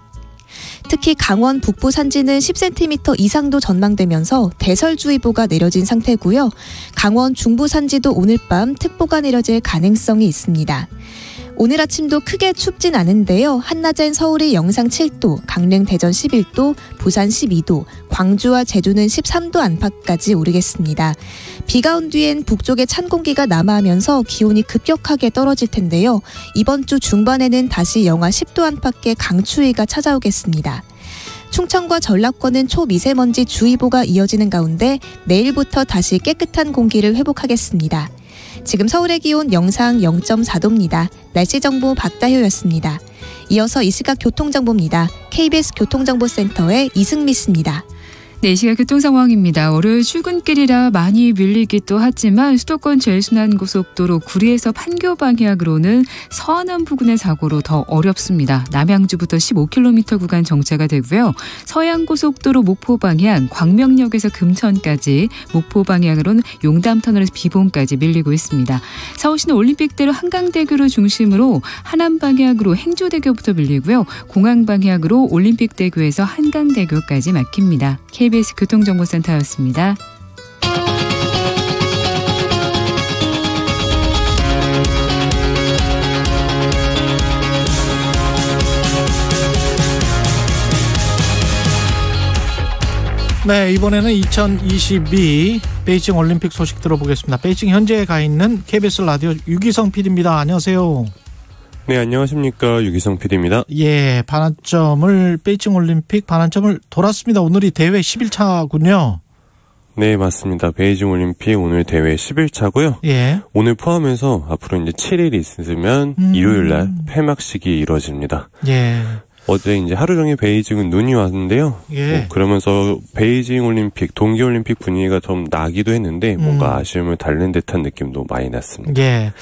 특히 강원 북부 산지는 10cm 이상도 전망되면서 대설주의보가 내려진 상태고요. 강원 중부 산지도 오늘 밤 특보가 내려질 가능성이 있습니다. 오늘 아침도 크게 춥진 않은데요. 한낮엔 서울이 영상 7도, 강릉 대전 11도, 부산 12도, 광주와 제주는 13도 안팎까지 오르겠습니다. 비가 온 뒤엔 북쪽에 찬 공기가 남하하면서 기온이 급격하게 떨어질 텐데요. 이번 주 중반에는 다시 영하 10도 안팎의 강추위가 찾아오겠습니다. 충청과 전라권은 초미세먼지 주의보가 이어지는 가운데 내일부터 다시 깨끗한 공기를 회복하겠습니다. 지금 서울의 기온 영상 0.4도입니다. 날씨 정보 박다효였습니다. 이어서 이 시각 교통정보입니다. KBS 교통정보센터의 이승미 씨입니다. 네, 이 시각 교통 상황입니다. 월요일 출근길이라 많이 밀리기도 하지만 수도권 제일순환고속도로 구리에서 판교 방향으로는 서안암 부근의 사고로 더 어렵습니다. 남양주부터 15km 구간 정체가 되고요. 서양고속도로 목포 방향 광명역에서 금천까지, 목포 방향으로는 용담터널에서 비봉까지 밀리고 있습니다. 서울시는 올림픽대로 한강대교를 중심으로 하남 방향으로 행주대교부터 밀리고요. 공항 방향으로 올림픽대교에서 한강대교까지 막힙니다. KBS 교통정보센터였습니다. 네, 이번에는 2022 베이징 올림픽 소식 들어보겠습니다. 베이징 현지에 가 있는 KBS 라디오 유기성 PD입니다. 안녕하세요. 네, 안녕하십니까. 유기성 PD입니다. 예, 베이징 올림픽 반환점을 돌았습니다. 오늘이 대회 10일차군요. 네, 맞습니다. 베이징 올림픽 오늘 대회 10일차고요. 예. 오늘 포함해서 앞으로 이제 7일 있으면 일요일 날 폐막식이 이루어집니다. 예. 어제 이제 하루 종일 베이징은 눈이 왔는데요. 예. 그러면서 베이징 올림픽, 동계 올림픽 분위기가 좀 나기도 했는데 뭔가 아쉬움을 달랜 듯한 느낌도 많이 났습니다. 예.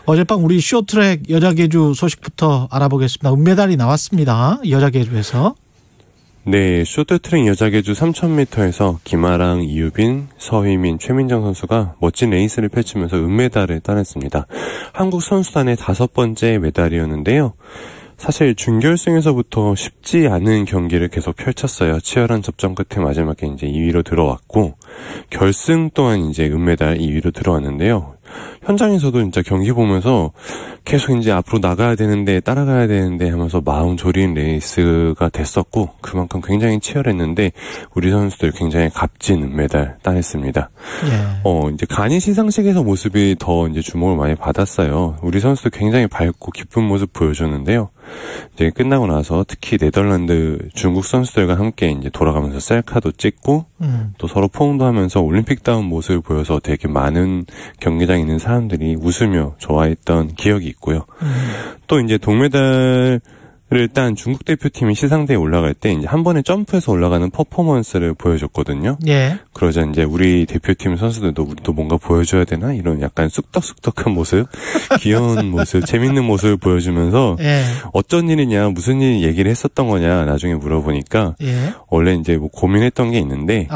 어젯밤 우리 쇼트랙 여자 계주 소식부터 알아보겠습니다. 은메달이 나왔습니다. 여자 계주에서. 네, 쇼트트랙 여자 계주 3000m에서 김아랑, 이유빈, 서희민, 최민정 선수가 멋진 레이스를 펼치면서 은메달을 따냈습니다. 한국 선수단의 5번째 메달이었는데요. 사실 준결승에서부터 쉽지 않은 경기를 계속 펼쳤어요. 치열한 접전 끝에 마지막에 이제 2위로 들어왔고, 결승 또한 이제 은메달 2위로 들어왔는데요. 현장에서도 진짜 경기 보면서 계속 이제 앞으로 나가야 되는데 따라가야 되는데 하면서 마음 졸인 레이스가 됐었고, 그만큼 굉장히 치열했는데 우리 선수들 굉장히 값진 은메달 따냈습니다. 예. 이제 간이 시상식에서 모습이 더 이제 주목을 많이 받았어요. 우리 선수들 굉장히 밝고 기쁜 모습 보여줬는데요. 이제 끝나고 나서 특히 네덜란드, 중국 선수들과 함께 이제 돌아가면서 셀카도 찍고 또 서로 포옹도 하면서 올림픽다운 모습을 보여서 되게 많은 경기장에 있는 사람들이 웃으며 좋아했던 기억이 있고요. 또 이제 동메달을 딴 중국 대표팀이 시상대에 올라갈 때 이제 한 번에 점프해서 올라가는 퍼포먼스를 보여줬거든요. 예. 그러자 이제 우리 대표팀 선수들도 우리도 뭔가 보여줘야 되나? 이런 약간 쑥덕쑥덕한 모습, 귀여운 모습, 재밌는 모습을 보여주면서 예. 어쩐 일이냐, 무슨 일 얘기를 했었던 거냐 나중에 물어보니까 예. 원래 이제 뭐 고민했던 게 있는데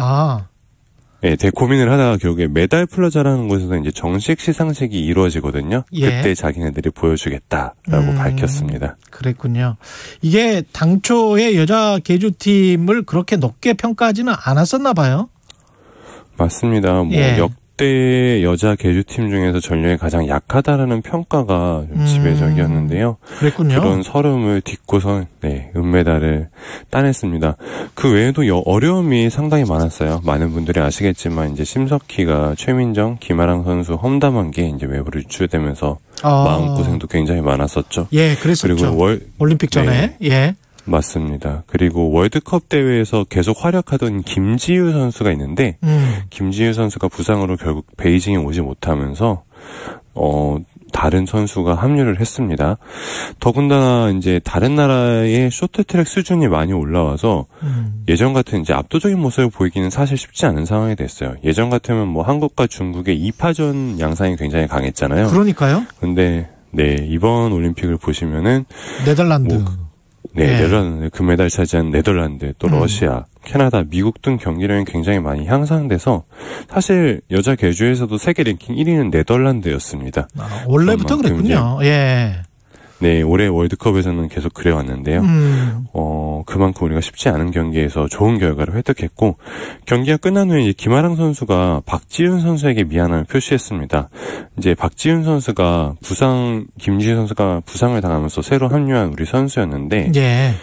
예, 되게 고민을 하다가 결국에 메달 플라자라는 곳에서 이제 정식 시상식이 이루어지거든요. 예. 그때 자기네들이 보여주겠다라고 밝혔습니다. 그랬군요. 이게 당초에 여자 계주팀을 그렇게 높게 평가하지는 않았었나 봐요. 맞습니다. 뭐 예. 역대 여자 계주팀 중에서 전력이 가장 약하다라는 평가가 좀 지배적이었는데요. 그랬군요. 그런 서름을 딛고선 네, 은메달을 따냈습니다. 그 외에도 어려움이 상당히 많았어요. 많은 분들이 아시겠지만 이제 심석희가 최민정, 김아랑 선수 험담한 게 이제 외부로 유출되면서 마음고생도 굉장히 많았었죠. 예, 그랬었죠. 그리고 올림픽 전에. 네. 예. 맞습니다. 그리고 월드컵 대회에서 계속 활약하던 김지유 선수가 있는데 김지유 선수가 부상으로 결국 베이징에 오지 못하면서 다른 선수가 합류를 했습니다. 더군다나 이제 다른 나라의 쇼트트랙 수준이 많이 올라와서 예전 같은 이제 압도적인 모습을 보이기는 사실 쉽지 않은 상황이 됐어요. 예전 같으면 뭐 한국과 중국의 2파전 양상이 굉장히 강했잖아요. 그러니까요. 근데 네, 이번 올림픽을 보시면은 네덜란드. 네, 예. 네덜란드, 금메달 차지한 네덜란드, 또 러시아, 캐나다, 미국 등 경기력이 굉장히 많이 향상돼서 사실 여자 계주에서도 세계 랭킹 1위는 네덜란드였습니다. 원래부터 그랬군요. 예. 네, 올해 월드컵에서는 계속 그래왔는데요. 그만큼 우리가 쉽지 않은 경기에서 좋은 결과를 획득했고, 경기가 끝난 후에 이제 김아랑 선수가 박지훈 선수에게 미안함을 표시했습니다. 이제 박지훈 선수가 김지훈 선수가 부상을 당하면서 새로 합류한 우리 선수였는데, 예.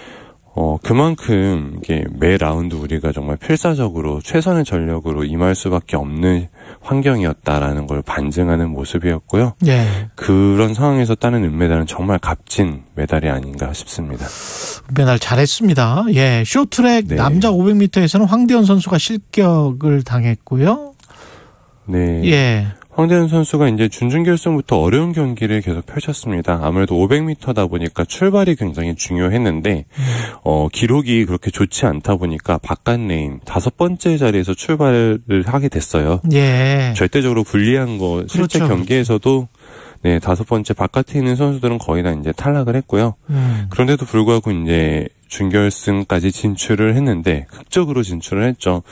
그만큼 이게 매 라운드 우리가 정말 필사적으로 최선의 전력으로 임할 수밖에 없는 환경이었다라는 걸 반증하는 모습이었고요. 예. 그런 상황에서 따는 은메달은 정말 값진 메달이 아닌가 싶습니다. 은메달 잘했습니다. 예. 쇼트랙 네. 남자 500m에서는 황대현 선수가 실격을 당했고요. 네. 예. 황대현 선수가 이제 준중결승부터 어려운 경기를 계속 펼쳤습니다. 아무래도 500m다 보니까 출발이 굉장히 중요했는데, 기록이 그렇게 좋지 않다 보니까 바깥 레인 5번째 자리에서 출발을 하게 됐어요. 예. 절대적으로 불리한 거, 실제 그렇죠. 경기에서도 네, 5번째 바깥에 있는 선수들은 거의 다 이제 탈락을 했고요. 그런데도 불구하고 이제 준결승까지 진출을 했는데, 극적으로 진출을 했죠.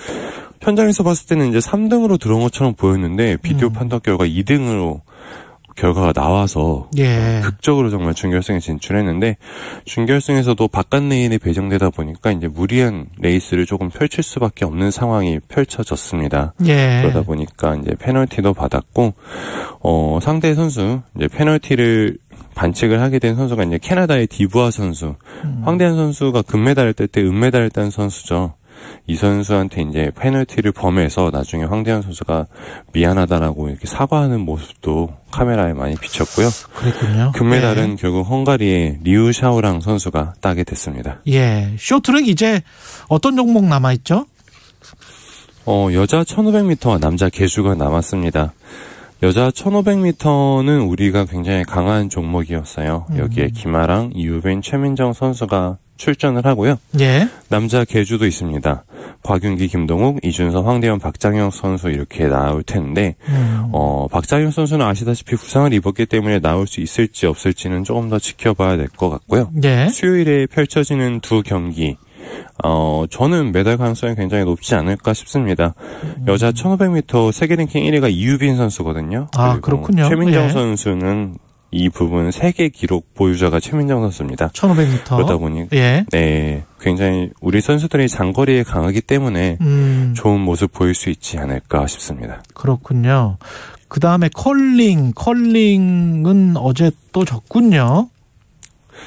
현장에서 봤을 때는 이제 3등으로 들어온 것처럼 보였는데 비디오 판독 결과 2등으로 결과가 나와서 예. 극적으로 정말 준결승에 진출했는데 준결승에서도 바깥 레인이 배정되다 보니까 이제 무리한 레이스를 조금 펼칠 수밖에 없는 상황이 펼쳐졌습니다. 예. 그러다 보니까 이제 페널티도 받았고 상대 선수 이제 페널티를 반칙을 하게 된 선수가 이제 캐나다의 디부아 선수, 황대현 선수가 금메달을 뗄 때 은메달을 딴 선수죠. 이 선수한테 이제 페널티를 범해서 나중에 황대현 선수가 미안하다라고 이렇게 사과하는 모습도 카메라에 많이 비쳤고요. 그랬군요. 금메달은 결국 헝가리의 리우 샤오랑 선수가 따게 됐습니다. 예, 쇼트랙 이제 어떤 종목 남아있죠? 여자 1500m와 남자 계주가 남았습니다. 여자 1500m는 우리가 굉장히 강한 종목이었어요. 여기에 김아랑, 이유빈, 최민정 선수가 출전을 하고요. 예. 남자 계주도 있습니다. 곽윤기, 김동욱, 이준서, 황대현, 박장영 선수 이렇게 나올 텐데 박장영 선수는 아시다시피 부상을 입었기 때문에 나올 수 있을지 없을지는 조금 더 지켜봐야 될 것 같고요. 예. 수요일에 펼쳐지는 두 경기 저는 메달 가능성이 굉장히 높지 않을까 싶습니다. 여자 1500m 세계 랭킹 1위가 이유빈 선수거든요. 아, 그렇군요. 최민정 예. 선수는 이 부분 세계 기록 보유자가 최민정 선수입니다. 1500m. 그러다 보니 예. 네, 굉장히 우리 선수들이 장거리에 강하기 때문에 좋은 모습 보일 수 있지 않을까 싶습니다. 그렇군요. 그 다음에 컬링은 어제 또 졌군요.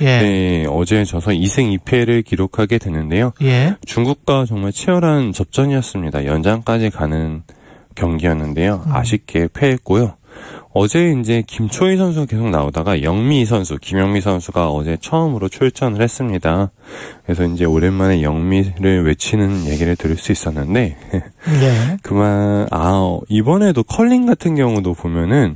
예. 네, 어제 져서 2승 2패를 기록하게 되는데요. 예. 중국과 정말 치열한 접전이었습니다. 연장까지 가는 경기였는데요. 아쉽게 패했고요. 어제 이제 김초희 선수가 계속 나오다가 영미 선수, 김영미 선수가 어제 처음으로 출전을 했습니다. 그래서 이제 오랜만에 영미를 외치는 얘기를 들을 수 있었는데, 예. 이번에도 컬링 같은 경우도 보면은,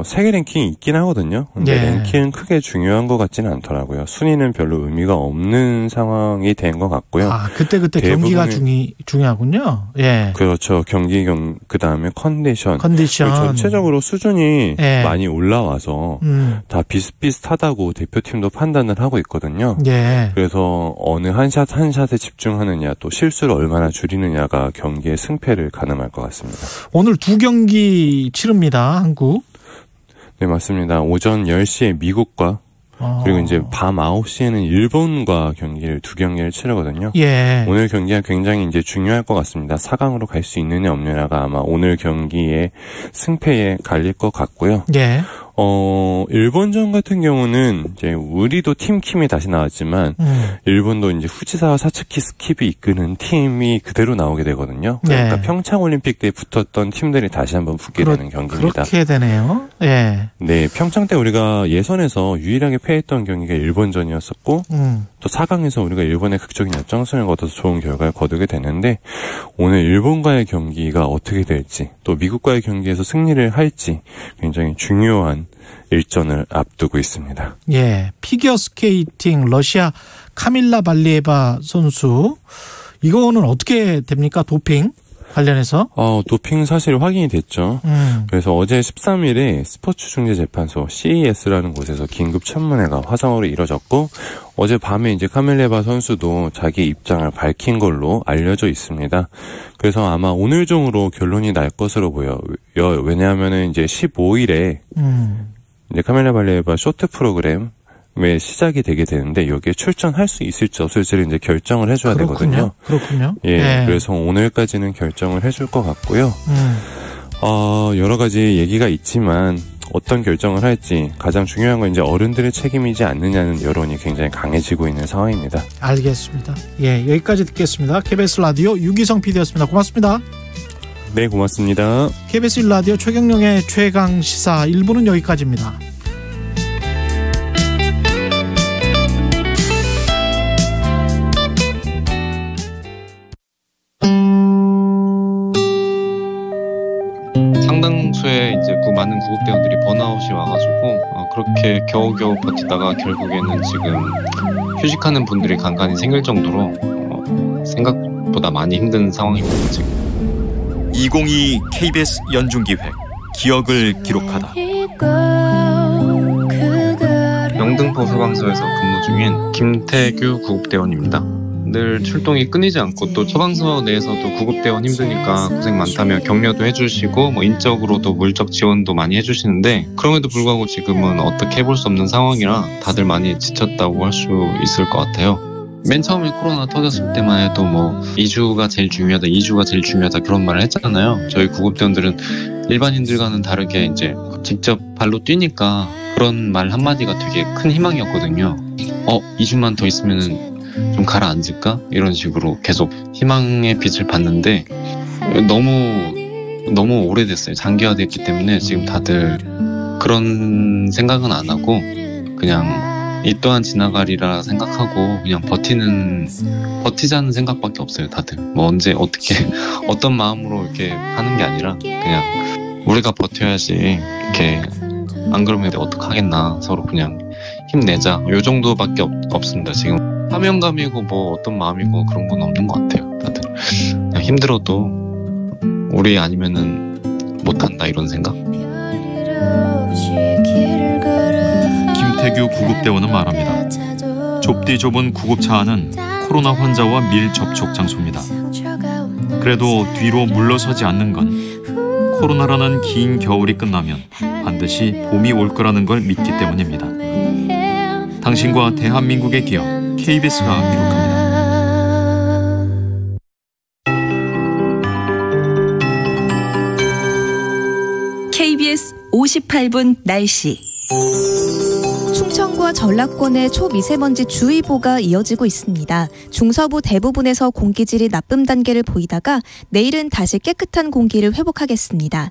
세계 랭킹이 있긴 하거든요. 근데 예. 랭킹은 크게 중요한 것 같지는 않더라고요. 순위는 별로 의미가 없는 상황이 된 것 같고요. 아, 그때 경기가 중요하군요. 예. 그렇죠. 그 다음에 컨디션. 전체적으로 수준이 예. 많이 올라와서 다 비슷비슷하다고 대표팀도 판단을 하고 있거든요. 예. 그래서 어느 한 샷에 집중하느냐 또 실수를 얼마나 줄이느냐가 경기의 승패를 가늠할 것 같습니다. 오늘 두 경기 치릅니다. 한국. 네, 맞습니다. 오전 10시에 미국과 그리고 이제 밤 9시에는 일본과 두 경기를 치르거든요. 예. 오늘 경기가 굉장히 이제 중요할 것 같습니다. 4강으로 갈 수 있느냐 없느냐가 아마 오늘 경기의 승패에 갈릴 것 같고요. 예. 일본전 같은 경우는 이제 우리도 팀킴이 다시 나왔지만 일본도 이제 후지사와 사츠키 스킵이 이끄는 팀이 그대로 나오게 되거든요. 그러니까 예. 평창 올림픽 때 붙었던 팀들이 다시 한번 붙게 되는 경기입니다. 그렇게 되네요. 예. 네, 평창 때 우리가 예선에서 유일하게 패했던 경기가 일본전이었었고 또 4강에서 우리가 일본의 극적인 역전승을 거둬서 좋은 결과를 거두게 되는데 오늘 일본과의 경기가 어떻게 될지 또 미국과의 경기에서 승리를 할지 굉장히 중요한 일전을 앞두고 있습니다. 예, 피겨 스케이팅 러시아 카밀라 발리에바 선수 이거는 어떻게 됩니까? 도핑 관련해서? 도핑 사실 확인이 됐죠. 그래서 어제 13일에 스포츠중재재판소 CES라는 곳에서 긴급 청문회가 화상으로 이뤄졌고 어제 밤에 이제 카밀레바 선수도 자기 입장을 밝힌 걸로 알려져 있습니다. 그래서 아마 오늘 중으로 결론이 날 것으로 보여요. 왜냐하면은 이제 15일에 이제 카밀라 발리에바 쇼트 프로그램 시작이 되게 되는데 여기에 출전할 수 있을지 없을지를 이제 결정을 해줘야 되거든요. 그렇군요. 예, 네. 그래서 오늘까지는 결정을 해줄 것 같고요. 여러 가지 얘기가 있지만 어떤 결정을 할지 가장 중요한 건 이제 어른들의 책임이지 않느냐는 여론이 굉장히 강해지고 있는 상황입니다. 알겠습니다. 예, 여기까지 듣겠습니다. KBS 라디오 유기성 PD였습니다. 고맙습니다. 네, 고맙습니다. KBS 라디오 최경영의 최강 시사 1부는 여기까지입니다. 상당수의 이제 많은 구급대원들이 번아웃이 와가지고 그렇게 겨우겨우 버티다가 결국에는 지금 휴직하는 분들이 간간히 생길 정도로 생각보다 많이 힘든 상황입니다. 지금. 2022 KBS 연중기획 기억을 기록하다. 영등포 소방서에서 근무 중인 김태규 구급대원입니다. 늘 출동이 끊이지 않고 또 소방서 내에서도 구급대원 힘드니까 고생 많다며 격려도 해주시고 인적으로도 물적 지원도 많이 해주시는데 그럼에도 불구하고 지금은 어떻게 해볼 수 없는 상황이라 다들 많이 지쳤다고 할 수 있을 것 같아요. 맨 처음에 코로나 터졌을 때만 해도 2주가 제일 중요하다, 2주가 제일 중요하다 그런 말을 했잖아요. 저희 구급대원들은 일반인들과는 다르게 이제 직접 발로 뛰니까 그런 말 한마디가 되게 큰 희망이었거든요. 2주만 더 있으면은 좀 가라앉을까 이런 식으로 계속 희망의 빛을 봤는데 너무 오래됐어요. 장기화됐기 때문에 지금 다들 그런 생각은 안 하고 그냥 이 또한 지나가리라 생각하고 그냥 버티자는 생각밖에 없어요. 다들 뭐 언제 어떻게 어떤 마음으로 이렇게 하는 게 아니라 그냥 우리가 버텨야지 이렇게 안 그러면 어떡하겠나 서로 그냥 힘내자 요 정도밖에 없습니다. 지금 사명감이고 뭐 어떤 마음이고 그런 건 없는 것 같아요. 다들 그냥 힘들어도 우리 아니면은 못한다 이런 생각. 김태규 구급대원은 말합니다. 좁디 좁은 구급차 안은 코로나 환자와 밀접촉 장소입니다. 그래도 뒤로 물러서지 않는 건 코로나라는 긴 겨울이 끝나면 반드시 봄이 올 거라는 걸 믿기 때문입니다. 당신과 대한민국의 기억 KBS가 기록합니다. KBS 58분 날씨. 충청과 전라권에 초미세먼지 주의보가 이어지고 있습니다. 중서부 대부분에서 공기질이 나쁨 단계를 보이다가 내일은 다시 깨끗한 공기를 회복하겠습니다.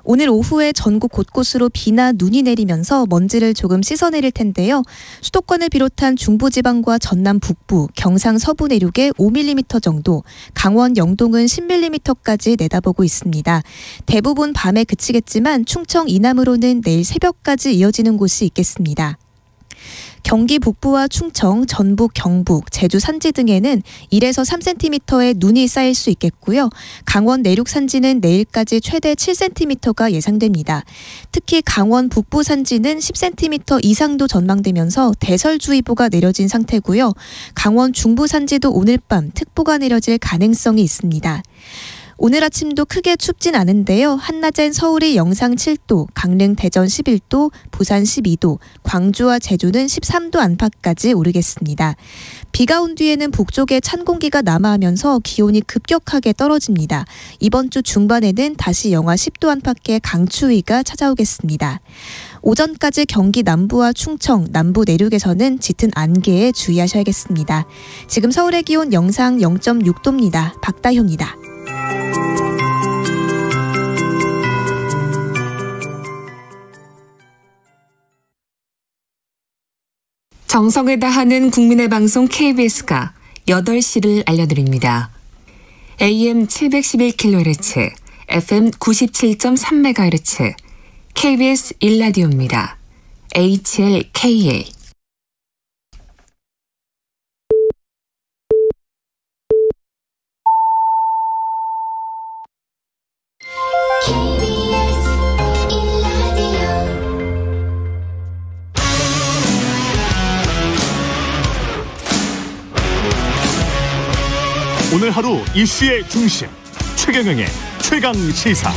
오늘 오후에 전국 곳곳으로 비나 눈이 내리면서 먼지를 조금 씻어내릴 텐데요. 수도권을 비롯한 중부지방과 전남 북부, 경상 서부 내륙에 5mm 정도, 강원 영동은 10mm까지 내다보고 있습니다. 대부분 밤에 그치겠지만 충청 이남으로는 내일 새벽까지 이어지는 곳이 있겠습니다. 경기 북부와 충청, 전북, 경북, 제주 산지 등에는 1에서 3cm의 눈이 쌓일 수 있겠고요. 강원 내륙 산지는 내일까지 최대 7cm가 예상됩니다. 특히 강원 북부 산지는 10cm 이상도 전망되면서 대설주의보가 내려진 상태고요. 강원 중부 산지도 오늘 밤 특보가 내려질 가능성이 있습니다. 오늘 아침도 크게 춥진 않은데요. 한낮엔 서울이 영상 7도, 강릉, 대전 11도, 부산 12도, 광주와 제주는 13도 안팎까지 오르겠습니다. 비가 온 뒤에는 북쪽에 찬 공기가 남하하면서 기온이 급격하게 떨어집니다. 이번 주 중반에는 다시 영하 10도 안팎의 강추위가 찾아오겠습니다. 오전까지 경기 남부와 충청, 남부 내륙에서는 짙은 안개에 주의하셔야겠습니다. 지금 서울의 기온 영상 0.6도입니다. 박다효입니다. 정성을 다하는 국민의 방송 KBS가 8시를 알려드립니다. AM 711kHz, FM 97.3MHz, KBS 1라디오입니다. HLKA. 오늘 하루 이슈의 중심 최경영의 최강 시사.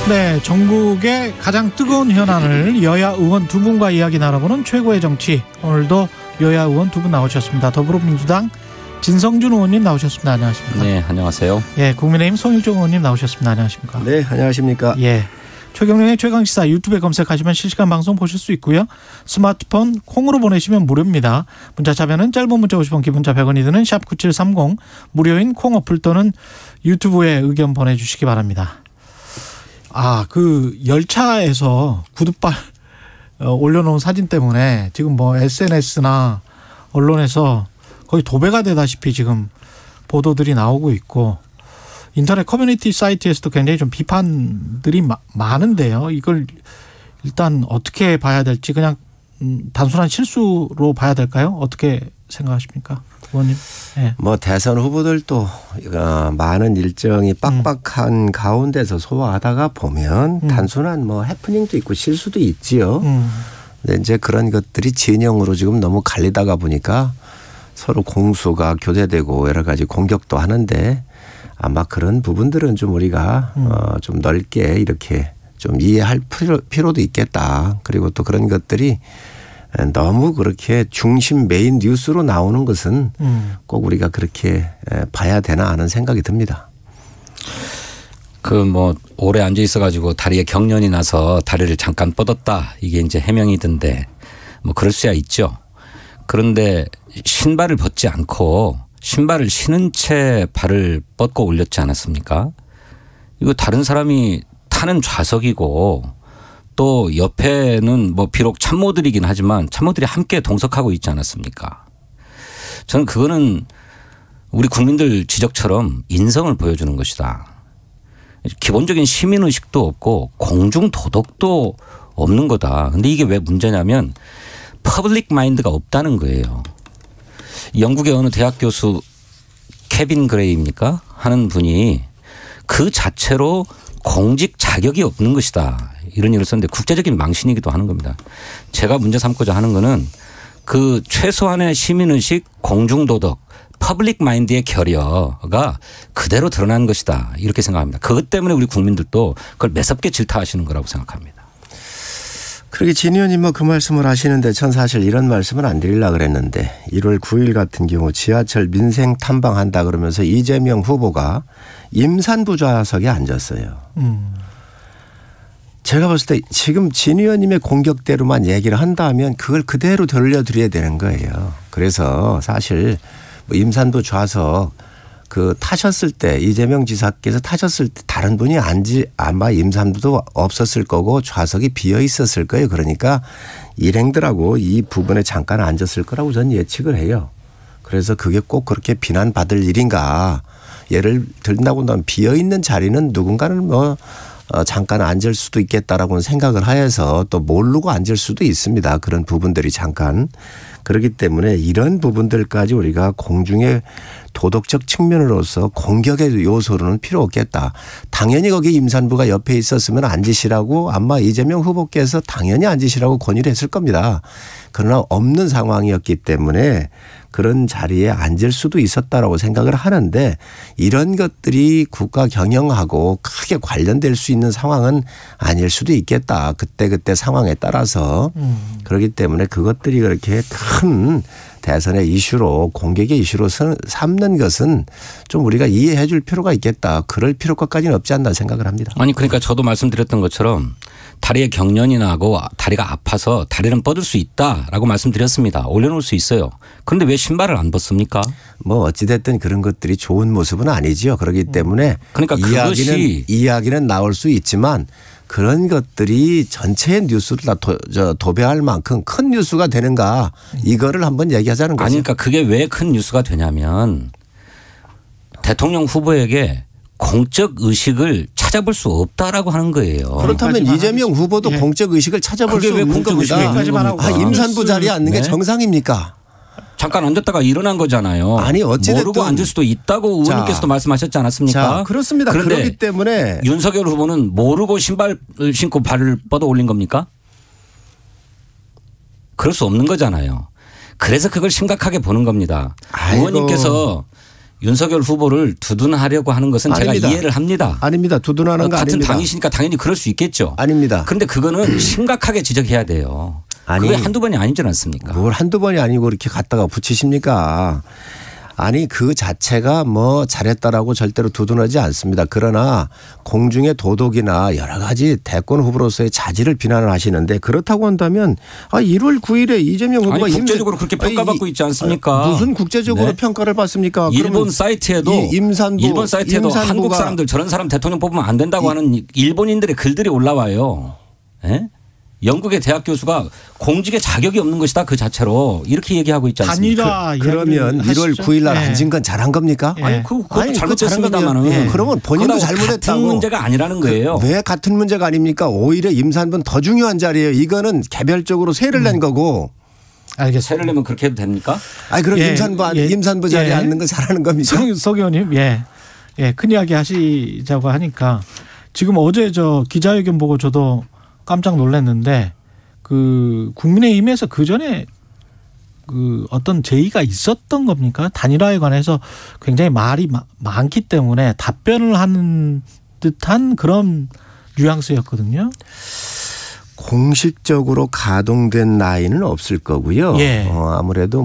네, 전국의 가장 뜨거운 현안을 여야 의원 두 분과 이야기 나눠보는 최고의 정치. 오늘도 여야 의원 두 분 나오셨습니다. 더불어민주당 진성준 의원님 나오셨습니다. 안녕하십니까? 네, 안녕하세요. 예, 국민의힘 송일종 의원님 나오셨습니다. 안녕하십니까? 네, 안녕하십니까? 예, 최경영의 최강시사 유튜브에 검색하시면 실시간 방송 보실 수 있고요. 스마트폰 콩으로 보내시면 무료입니다. 문자 참여는 짧은 문자 50원, 기본자 100원이 드는 샵 9730 무료인 콩 어플 또는 유튜브에 의견 보내주시기 바랍니다. 그 열차에서 구두발 올려놓은 사진 때문에 지금 뭐 SNS나 언론에서 거의 도배가 되다시피 지금 보도들이 나오고 있고 인터넷 커뮤니티 사이트에서도 굉장히 좀 비판들이 많은데요. 이걸 일단 어떻게 봐야 될지 그냥 단순한 실수로 봐야 될까요? 어떻게 생각하십니까, 의원님? 네. 뭐 대선 후보들도 많은 일정이 빡빡한 가운데서 소화하다가 보면 단순한 뭐 해프닝도 있고 실수도 있지요. 근데 이제 그런 것들이 진영으로 지금 너무 갈리다가 보니까 서로 공수가 교대되고 여러 가지 공격도 하는데 아마 그런 부분들은 좀 우리가 좀 넓게 이렇게 좀 이해할 필요도 있겠다. 그리고 또 그런 것들이 너무 그렇게 중심 메인 뉴스로 나오는 것은 꼭 우리가 그렇게 봐야 되나 하는 생각이 듭니다. 오래 앉아 있어가지고 다리에 경련이 나서 다리를 잠깐 뻗었다. 이게 이제 해명이던데 그럴 수야 있죠. 그런데 신발을 벗지 않고 신발을 신은 채 발을 뻗고 올렸지 않았습니까? 이거 다른 사람이 타는 좌석이고 또 옆에는 비록 참모들이긴 하지만 참모들이 함께 동석하고 있지 않았습니까? 저는 그거는 우리 국민들 지적처럼 인성을 보여주는 것이다. 기본적인 시민의식도 없고 공중도덕도 없는 거다. 근데 이게 왜 문제냐면 퍼블릭 마인드가 없다는 거예요. 영국의 어느 대학 교수 케빈 그레이입니까? 하는 분이 그 자체로 공직 자격이 없는 것이다. 이런 일을 썼는데 국제적인 망신이기도 하는 겁니다. 제가 문제 삼고자 하는 거는 그 최소한의 시민의식, 공중도덕, 퍼블릭 마인드의 결여가 그대로 드러난 것이다. 이렇게 생각합니다. 그것 때문에 우리 국민들도 그걸 매섭게 질타하시는 거라고 생각합니다. 그렇게 진 의원님 그 말씀을 하시는데 전 사실 이런 말씀을 안 드리려고 그랬는데 1월 9일 같은 경우 지하철 민생 탐방한다 그러면서 이재명 후보가 임산부 좌석에 앉았어요. 제가 봤을 때 지금 진 의원님의 공격대로만 얘기를 한다면 그걸 그대로 돌려드려야 되는 거예요. 그래서 사실 임산부 좌석 타셨을 때 이재명 지사께서 타셨을 때 다른 분이 아마 임산부도 없었을 거고 좌석이 비어 있었을 거예요. 그러니까 일행들하고 이 부분에 잠깐 앉았을 거라고 저는 예측을 해요. 그래서 그게 꼭 그렇게 비난받을 일인가. 예를 들다고 하면 비어 있는 자리는 누군가는 잠깐 앉을 수도 있겠다라고는 생각을 하여서 또 모르고 앉을 수도 있습니다. 그런 부분들이 잠깐. 그렇기 때문에 이런 부분들까지 우리가 공중의 도덕적 측면으로서 공격의 요소로는 필요 없겠다. 당연히 거기 임산부가 옆에 있었으면 앉으시라고 아마 이재명 후보께서 당연히 앉으시라고 권유를 했을 겁니다. 그러나 없는 상황이었기 때문에 그런 자리에 앉을 수도 있었다라고 생각을 하는데 이런 것들이 국가 경영하고 크게 관련될 수 있는 상황은 아닐 수도 있겠다. 그때 상황에 따라서. 그렇기 때문에 그것들이 그렇게 큰 대선의 이슈로 공격의 이슈로 삼는 것은 좀 우리가 이해해 줄 필요가 있겠다. 그럴 필요까지는 없지 않나 생각을 합니다. 아니 그러니까 저도 말씀드렸던 것처럼 다리에 경련이 나고 다리가 아파서 다리는 뻗을 수 있다라고 말씀드렸습니다. 올려놓을 수 있어요. 그런데 왜 신발을 안 벗습니까? 어찌됐든 그런 것들이 좋은 모습은 아니지요. 그렇기 때문에 그러니까 이야기는 나올 수 있지만 그런 것들이 전체의 뉴스를 다 도배할 만큼 큰 뉴스가 되는가 이거를 한번 얘기하자는 거죠. 아니 그러니까 그게 왜 큰 뉴스가 되냐면 대통령 후보에게 공적 의식을 찾아볼 수 없다라고 하는 거예요. 그렇다면 이재명 후보도 공적 의식을 찾아볼 수 없는 겁니다. 임산부 자리에 앉는 게 정상입니까? 잠깐 앉았다가 일어난 거잖아요. 아니 어찌됐든 모르고 앉을 수도 있다고 의원님께서도 말씀하셨지 않았습니까? 자, 그렇습니다. 그런데 그렇기 때문에 윤석열 후보는 모르고 신발을 신고 발을 뻗어 올린 겁니까? 그럴 수 없는 거잖아요. 그래서 그걸 심각하게 보는 겁니다. 의원님께서 윤석열 후보를 두둔하려고 하는 것은 아닙니다. 제가 이해를 합니다. 아닙니다. 두둔하는 거 아닙니다. 같은 당이시니까 당연히 그럴 수 있겠죠. 아닙니다. 그런데 그거는 심각하게 지적해야 돼요. 그게 한두 번이 아니지 않습니까? 뭘 한두 번이 아니고 이렇게 갖다가 붙이십니까? 아니 그 자체가 잘했다라고 절대로 두둔하지 않습니다. 그러나 공중의 도덕이나 여러 가지 대권 후보로서의 자질을 비난을 하시는데 그렇다고 한다면 1월 9일에 이재명 후보가 국제적으로 그렇게 평가받고 있지 않습니까? 무슨 국제적으로 평가를 받습니까? 일본 사이트에도 한국 사람들 저런 사람 대통령 뽑으면 안 된다고 하는 일본인들의 글들이 올라와요. 네? 영국의 대학 교수가 공직에 자격이 없는 것이다 그 자체로 이렇게 얘기하고 있지 않습니까? 그러면 1월 9일 날 앉은 건 잘한 겁니까? 아니 그것도 잘못됐습니다만은 그러면 본인도 잘못했다고. 같은 문제가 아니라는 거예요. 왜 같은 문제가 아닙니까? 오히려 임산부는 더 중요한 자리예요. 이거는 개별적으로 세를 낸 거고. 알겠습니다. 세를 내면 그렇게 해도 됩니까? 그럼 임산부 자리에 앉는 건 잘하는 겁니까? 석 의원님 큰 이야기 하시자고 하니까 지금 어제 저 기자회견 보고 저도 깜짝 놀랐는데 국민의힘에서 그 전에 어떤 제의가 있었던 겁니까? 단일화에 관해서 굉장히 말이 많기 때문에 답변을 하는 듯한 그런 뉘앙스였거든요. 공식적으로 가동된 나이는 없을 거고요. 예. 아무래도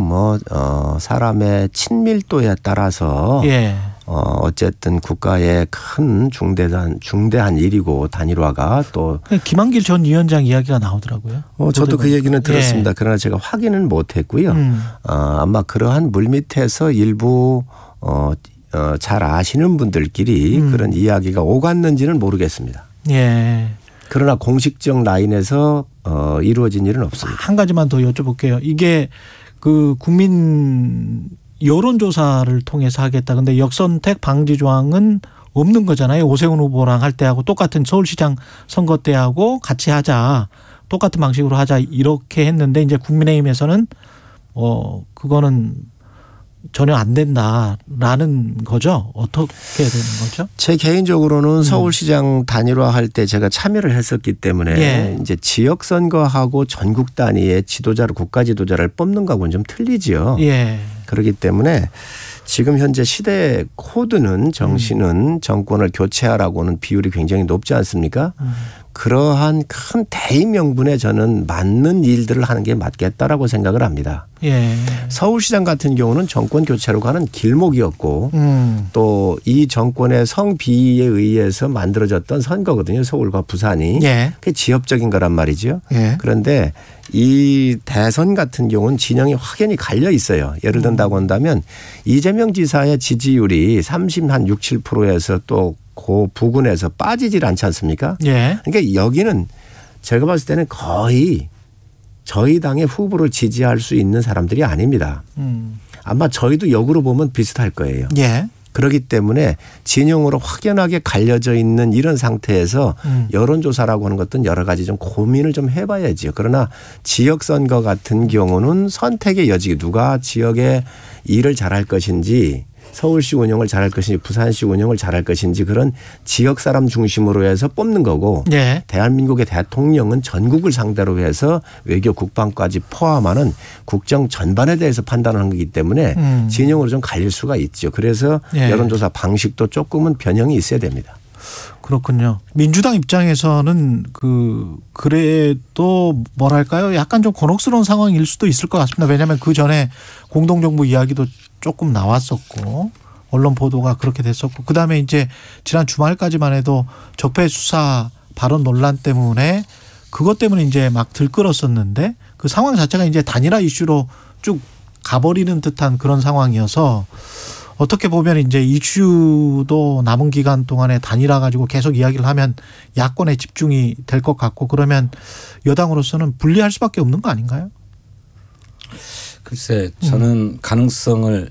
사람의 친밀도에 따라서 예. 어쨌든 국가의 큰 중대한 일이고 단일화가 또 김한길 전 위원장 이야기가 나오더라고요. 저도 그 얘기는 들었습니다. 예. 그러나 제가 확인은 못했고요. 아마 그러한 물밑에서 일부 잘 아시는 분들끼리 그런 이야기가 오갔는지는 모르겠습니다. 예. 그러나 공식적 라인에서 이루어진 일은 없습니다. 한 가지만 더 여쭤볼게요. 이게 그 국민 여론조사를 통해서 하겠다. 근데 역선택 방지 조항은 없는 거잖아요. 오세훈 후보랑 할 때하고 똑같은 서울시장 선거 때하고 같이 하자. 똑같은 방식으로 하자. 이렇게 했는데 이제 국민의힘에서는 그거는 전혀 안 된다라는 거죠. 어떻게 되는 거죠? 제 개인적으로는 서울시장 단일화할 때 제가 참여를 했었기 때문에 예. 이제 지역 선거하고 전국 단위의 지도자를 국가 지도자를 뽑는 거하고는 좀 틀리지요. 예. 그렇기 때문에 지금 현재 시대 코드는 정신은 정권을 교체하라고는 비율이 굉장히 높지 않습니까? 그러한 큰 대의 명분에 저는 맞는 일들을 하는 게 맞겠다라고 생각을 합니다. 예. 서울시장 같은 경우는 정권 교체로 가는 길목이었고 또 이 정권의 성비에 의해서 만들어졌던 선거거든요. 서울과 부산이. 예. 그게 지역적인 거란 말이죠. 예. 그런데 이 대선 같은 경우는 진영이 확연히 갈려 있어요. 예를 든다고 한다면 이재명 지사의 지지율이 6, 7%에서 또 그 부근에서 빠지질 않지 않습니까? 예. 그러니까 여기는 제가 봤을 때는 거의 저희 당의 후보를 지지할 수 있는 사람들이 아닙니다. 아마 저희도 역으로 보면 비슷할 거예요. 예. 그렇기 때문에 진영으로 확연하게 갈려져 있는 이런 상태에서 여론조사라고 하는 것은 여러 가지 좀 고민을 좀 해봐야죠. 그러나 지역선거 같은 경우는 선택의 여지, 누가 지역에 일을 잘할 것인지, 서울시 운영을 잘할 것인지 부산시 운영을 잘할 것인지 그런 지역 사람 중심으로 해서 뽑는 거고 예. 대한민국의 대통령은 전국을 상대로 해서 외교 국방까지 포함하는 국정 전반에 대해서 판단하는 거기 때문에 진영으로 좀 갈릴 수가 있죠. 그래서 예. 여론조사 방식도 조금은 변형이 있어야 됩니다. 그렇군요. 민주당 입장에서는 그래도 뭐랄까요? 약간 좀 곤혹스러운 상황일 수도 있을 것 같습니다. 왜냐하면 그 전에 공동정부 이야기도 조금 나왔었고 언론 보도가 그렇게 됐었고 그다음에 이제 지난 주말까지만 해도 적폐 수사 발언 논란 때문에 그것 때문에 이제 막 들끓었었는데 그 상황 자체가 이제 단일화 이슈로 쭉 가버리는 듯한 그런 상황이어서 어떻게 보면 이제 이슈도 남은 기간 동안에 단일화 가지고 계속 이야기를 하면 야권에 집중이 될 것 같고 그러면 여당으로서는 불리할 수밖에 없는 거 아닌가요? 글쎄 저는 가능성을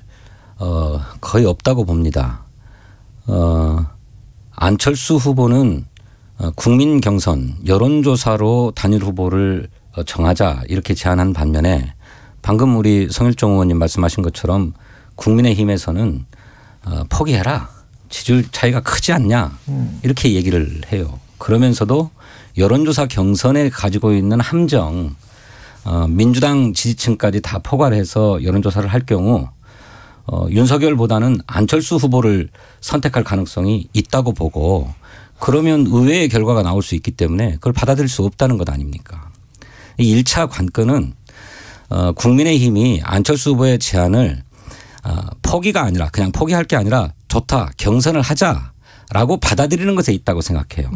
거의 없다고 봅니다. 안철수 후보는 국민 경선 여론조사로 단일 후보를 정하자 이렇게 제안한 반면에 방금 우리 성일종 의원님 말씀하신 것처럼 국민의힘에서는 포기해라. 지지율 차이가 크지 않냐. 이렇게 얘기를 해요. 그러면서도 여론조사 경선에 가지고 있는 함정 민주당 지지층까지 다 포괄해서 여론조사를 할 경우 윤석열보다는 안철수 후보를 선택할 가능성이 있다고 보고 그러면 의외의 결과가 나올 수 있기 때문에 그걸 받아들일 수 없다는 것 아닙니까? 이 1차 관건은 국민의힘이 안철수 후보의 제안을 포기가 아니라 그냥 포기할 게 아니라 좋다 경선을 하자라고 받아들이는 것에 있다고 생각해요.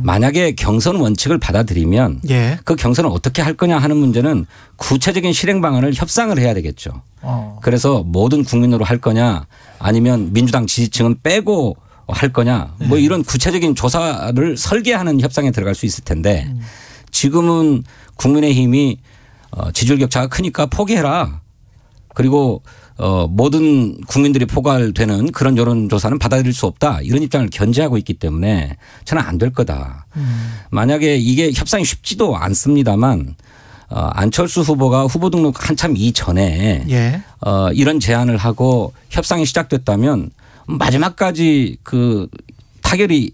만약에 경선 원칙을 받아들이면 예. 그 경선을 어떻게 할 거냐 하는 문제는 구체적인 실행 방안을 협상을 해야 되겠죠. 그래서 모든 국민으로 할 거냐 아니면 민주당 지지층은 빼고 할 거냐 뭐 이런 구체적인 조사를 설계하는 협상에 들어갈 수 있을 텐데 지금은 국민의힘이 지지율 격차가 크니까 포기해라. 그리고 모든 국민들이 포괄되는 그런 여론조사는 받아들일 수 없다. 이런 입장을 견지하고 있기 때문에 저는 안 될 거다. 만약에 이게 협상이 쉽지도 않습니다만 안철수 후보가 후보 등록 한참 이전에 예. 이런 제안을 하고 협상이 시작됐다면 마지막까지 그 타결이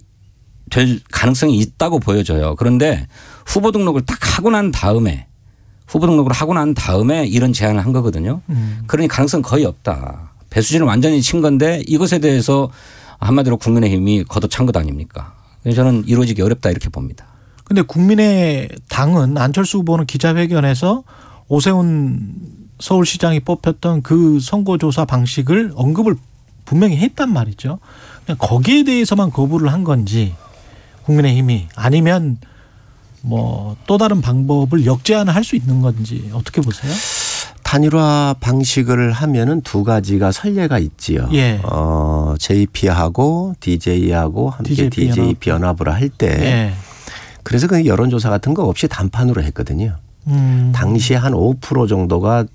될 가능성이 있다고 보여져요. 그런데 후보 등록을 딱 하고 난 다음에 이런 제안을 한 거거든요. 그러니 가능성 거의 없다. 배수진을 완전히 친 건데 이것에 대해서 한마디로 국민의힘이 걷어찬 것 아닙니까? 저는 이루어지기 어렵다 이렇게 봅니다. 근데 국민의당은 안철수 후보는 기자회견에서 오세훈 서울시장이 뽑혔던 그 선거조사 방식을 언급을 분명히 했단 말이죠. 그냥 거기에 대해서만 거부를 한 건지 국민의힘이 아니면 뭐 또 다른 방법을 역제안을 할 수 있는 건지 어떻게 보세요? 단일화 방식을 하면은 두 가지가 선례가 있지요. 예. JP하고 DJ하고 함께 DJP 연합으로 할 때 예. 그래서 그 여론조사 같은 거 없이 단판으로 했거든요. 당시에 한 5% 정도가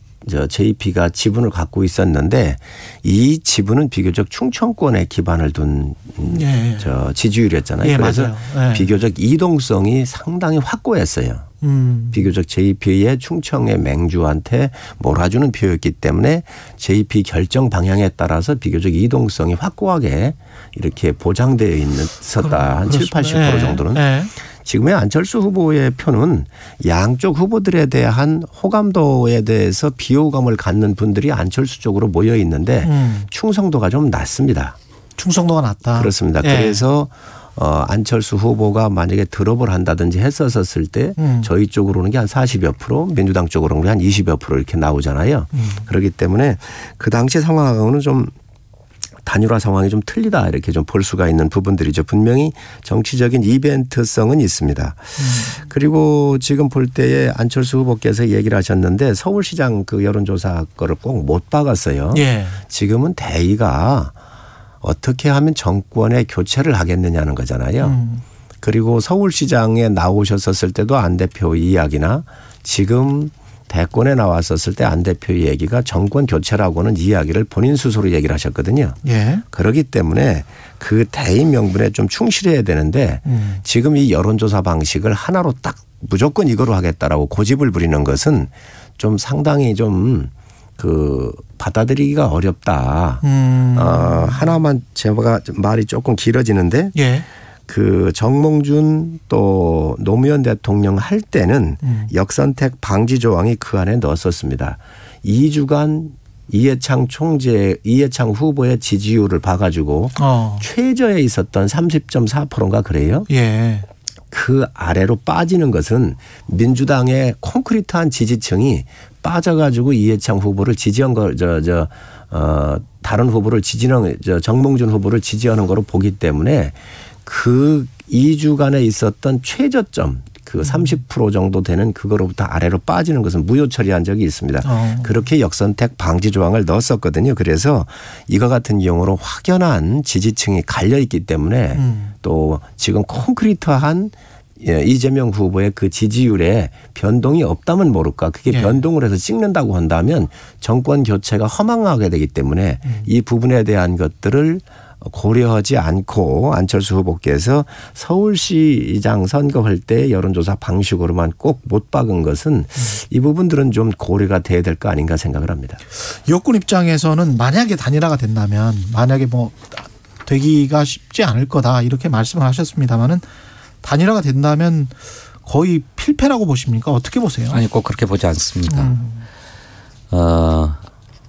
JP가 지분을 갖고 있었는데 이 지분은 비교적 충청권에 기반을 둔 지지율이었잖아요. 예, 그래서 예. 비교적 이동성이 상당히 확고했어요. 비교적 JP의 충청의 맹주한테 몰아주는 표였기 때문에 JP 결정 방향에 따라서 비교적 이동성이 확고하게 이렇게 보장되어 있었다. 한 7, 80% 정도는. 예. 지금의 안철수 후보의 표는 양쪽 후보들에 대한 호감도에 대해서 비호감을 갖는 분들이 안철수 쪽으로 모여 있는데 충성도가 좀 낮습니다. 충성도가 낮다. 그렇습니다. 예. 그래서 안철수 후보가 만약에 드롭을 한다든지 했었을 때 저희 쪽으로는 게 한 40여 프로, 민주당 쪽으로는 한 20여 프로 이렇게 나오잖아요. 그렇기 때문에 그 당시 상황하고는 좀 단일화 상황이 좀 틀리다 이렇게 좀 볼 수가 있는 부분들이죠. 분명히 정치적인 이벤트성은 있습니다. 그리고 지금 볼 때에 안철수 후보께서 얘기를 하셨는데 서울시장 그 여론조사 거를 꼭 못 박았어요. 예. 지금은 대의가 어떻게 하면 정권의 교체를 하겠느냐는 거잖아요. 그리고 서울시장에 나오셨었을 때도 안 대표 이야기나 지금 대권에 나왔었을 때 안 대표의 얘기가 정권 교체라고는 이야기를 본인 스스로 얘기를 하셨거든요. 예. 그렇기 때문에 그 대의 명분에 좀 충실해야 되는데 지금 이 여론조사 방식을 하나로 딱 무조건 이거로 하겠다라고 고집을 부리는 것은 좀 상당히 좀 받아들이기가 어렵다. 하나만 제가 말이 조금 길어지는데 예. 그 정몽준 또 노무현 대통령 할 때는 역선택 방지 조항이 그 안에 넣었었습니다. 2주간 이해창 후보의 지지율을 봐가지고 최저에 있었던 30.4%인가 그래요. 예. 그 아래로 빠지는 것은 민주당의 콘크리트한 지지층이 빠져가지고 이해창 후보를 지지한 거, 다른 후보를 지지하는, 정몽준 후보를 지지하는 거로 보기 때문에 그 2주간에 있었던 최저점 그 30% 정도 되는 그거로부터 아래로 빠지는 것은 무효 처리한 적이 있습니다. 그렇게 역선택 방지 조항을 넣었었거든요. 그래서 이거 같은 경우로 확연한 지지층이 갈려있기 때문에 또 지금 콘크리트한 이재명 후보의 그 지지율에 변동이 없다면 모를까. 그게 변동을 해서 찍는다고 한다면 정권 교체가 허망하게 되기 때문에 이 부분에 대한 것들을 고려하지 않고 안철수 후보께서 서울시장 선거할 때 여론조사 방식으로만 꼭 못 박은 것은 이 부분들은 좀 고려가 돼야 될 거 아닌가 생각을 합니다. 여권 입장에서는 만약에 단일화가 된다면 만약에 뭐 되기가 쉽지 않을 거다 이렇게 말씀을 하셨습니다마는 단일화가 된다면 거의 필패라고 보십니까? 어떻게 보세요? 아니 꼭 그렇게 보지 않습니다.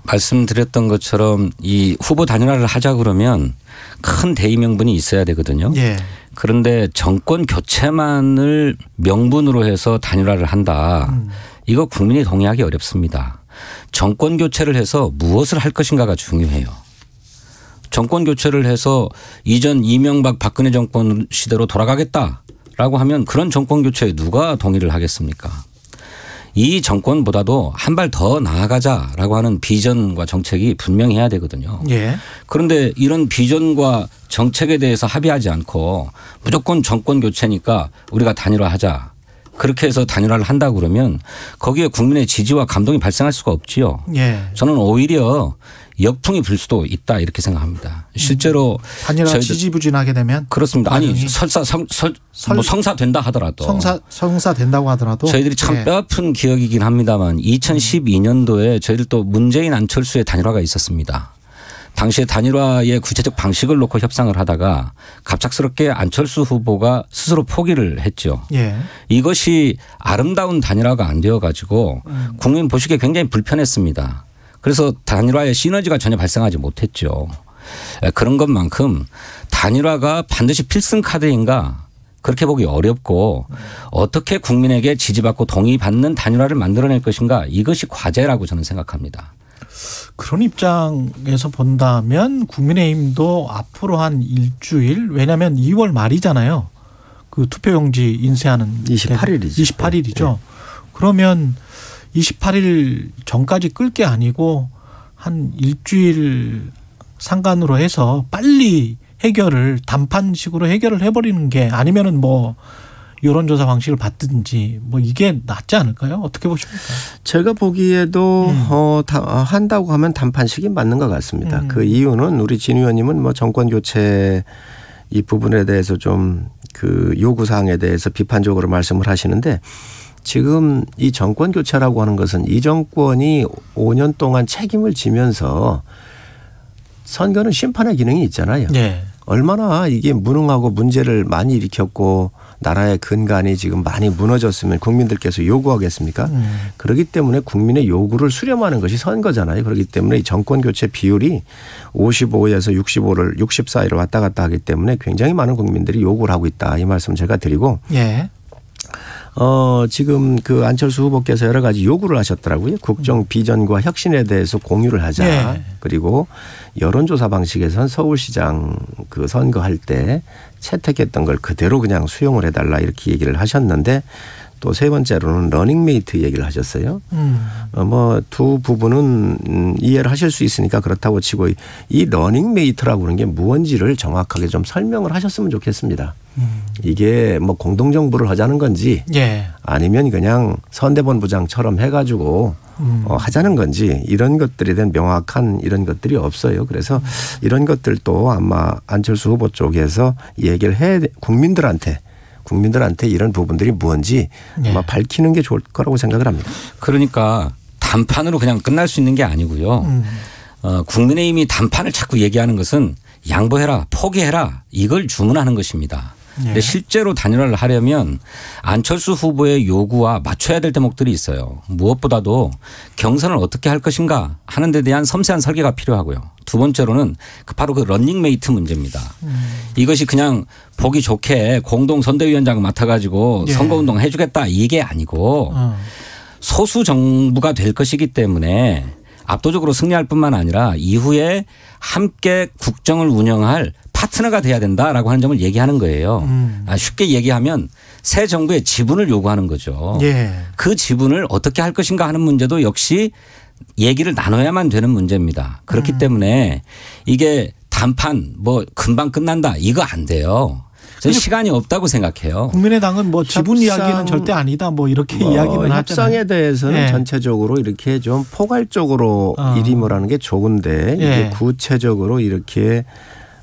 말씀드렸던 것처럼 이 후보 단일화를 하자 그러면 큰 대의 명분이 있어야 되거든요. 예. 그런데 정권 교체만을 명분으로 해서 단일화를 한다. 이거 국민이 동의하기 어렵습니다. 정권 교체를 해서 무엇을 할 것인가가 중요해요. 정권 교체를 해서 이전 이명박 박근혜 정권 시대로 돌아가겠다라고 하면 그런 정권 교체에 누가 동의를 하겠습니까? 이 정권보다도 한 발 더 나아가자라고 하는 비전과 정책이 분명히 해야 되거든요. 예. 그런데 이런 비전과 정책에 대해서 합의하지 않고 무조건 정권 교체니까 우리가 단일화하자. 그렇게 해서 단일화를 한다 그러면 거기에 국민의 지지와 감동이 발생할 수가 없지요. 예. 저는 오히려 역풍이 불 수도 있다 이렇게 생각합니다. 실제로 단일화 지지부진하게 되면 그렇습니다. 아니 성사 된다 하더라도 성사 된다고 하더라도 저희들이 참 뼈아픈 기억이긴 합니다만 2012년도에 저희들 또 문재인 안철수의 단일화가 있었습니다. 당시에 단일화의 구체적 방식을 놓고 협상을 하다가 갑작스럽게 안철수 후보가 스스로 포기를 했죠. 예. 이것이 아름다운 단일화가 안 되어가지고 국민 보시기에 굉장히 불편했습니다. 그래서 단일화의 시너지가 전혀 발생하지 못했죠. 그런 것만큼 단일화가 반드시 필승 카드인가 그렇게 보기 어렵고 어떻게 국민에게 지지받고 동의받는 단일화를 만들어낼 것인가 이것이 과제라고 저는 생각합니다. 그런 입장에서 본다면 국민의힘도 앞으로 한 일주일 왜냐하면 2월 말이잖아요. 그 투표용지 인쇄하는 28일이죠. 28일이죠. 네. 그러면 28일 전까지 끌 게 아니고 한 일주일 상간으로 해서 빨리 해결을 단판식으로 해결을 해버리는 게 아니면은 뭐 여론조사 방식을 받든지 뭐 이게 낫지 않을까요? 어떻게 보십니까? 제가 보기에도 한다고 하면 단판식이 맞는 것 같습니다. 그 이유는 우리 진 의원님은 뭐 정권 교체 이 부분에 대해서 좀 그 요구사항에 대해서 비판적으로 말씀을 하시는데 지금 이 정권 교체라고 하는 것은 이 정권이 5년 동안 책임을 지면서 선거는 심판의 기능이 있잖아요. 네. 얼마나 이게 무능하고 문제를 많이 일으켰고 나라의 근간이 지금 많이 무너졌으면 국민들께서 요구하겠습니까? 그렇기 때문에 국민의 요구를 수렴하는 것이 선거잖아요. 그렇기 때문에 이 정권 교체 비율이 55에서 64를 왔다 갔다 하기 때문에 굉장히 많은 국민들이 요구를 하고 있다. 이 말씀 제가 드리고. 예. 지금 그 안철수 후보께서 여러 가지 요구를 하셨더라고요. 국정 비전과 혁신에 대해서 공유를 하자. 네. 그리고 여론조사 방식에선 서울시장 그 선거할 때 채택했던 걸 그대로 그냥 수용을 해달라 이렇게 얘기를 하셨는데 또 세 번째로는 러닝메이트 얘기를 하셨어요. 뭐 두 부분은 이해를 하실 수 있으니까 그렇다고 치고 이 러닝메이트라고 하는 게 무언지를 정확하게 좀 설명을 하셨으면 좋겠습니다. 이게 뭐 공동정부를 하자는 건지 예. 아니면 그냥 선대본부장처럼 해가지고 하자는 건지 이런 것들에 대한 명확한 이런 것들이 없어요. 그래서 이런 것들도 아마 안철수 후보 쪽에서 얘기를 해 국민들한테 이런 부분들이 뭔지 아마 밝히는 게 좋을 거라고 생각을 합니다. 그러니까 단판으로 그냥 끝날 수 있는 게 아니고요. 국민의힘이 단판을 자꾸 얘기하는 것은 양보해라, 포기해라 이걸 주문하는 것입니다. 근데 실제로 단일화를 하려면 안철수 후보의 요구와 맞춰야 될 대목들이 있어요. 무엇보다도 경선을 어떻게 할 것인가 하는 데 대한 섬세한 설계가 필요하고요. 두 번째로는 바로 그 런닝메이트 문제입니다. 이것이 그냥 보기 좋게 공동 선대위원장을 맡아가지고 선거운동 해주겠다 이게 아니고 소수 정부가 될 것이기 때문에 압도적으로 승리할 뿐만 아니라 이후에 함께 국정을 운영할 파트너가 돼야 된다라고 하는 점을 얘기하는 거예요. 쉽게 얘기하면 새 정부의 지분을 요구하는 거죠. 예. 그 지분을 어떻게 할 것인가 하는 문제도 역시 얘기를 나눠야만 되는 문제입니다. 그렇기 때문에 이게 단판 뭐 금방 끝난다 이거 안 돼요. 저는 시간이 없다고 생각해요. 국민의당은 뭐 지분 이야기는 절대 아니다 뭐 이렇게 이야기는 하잖아요. 협상에 대해서는 전체적으로 이렇게 좀 포괄적으로 일임을 하는 게 좋은데 이게 구체적으로 이렇게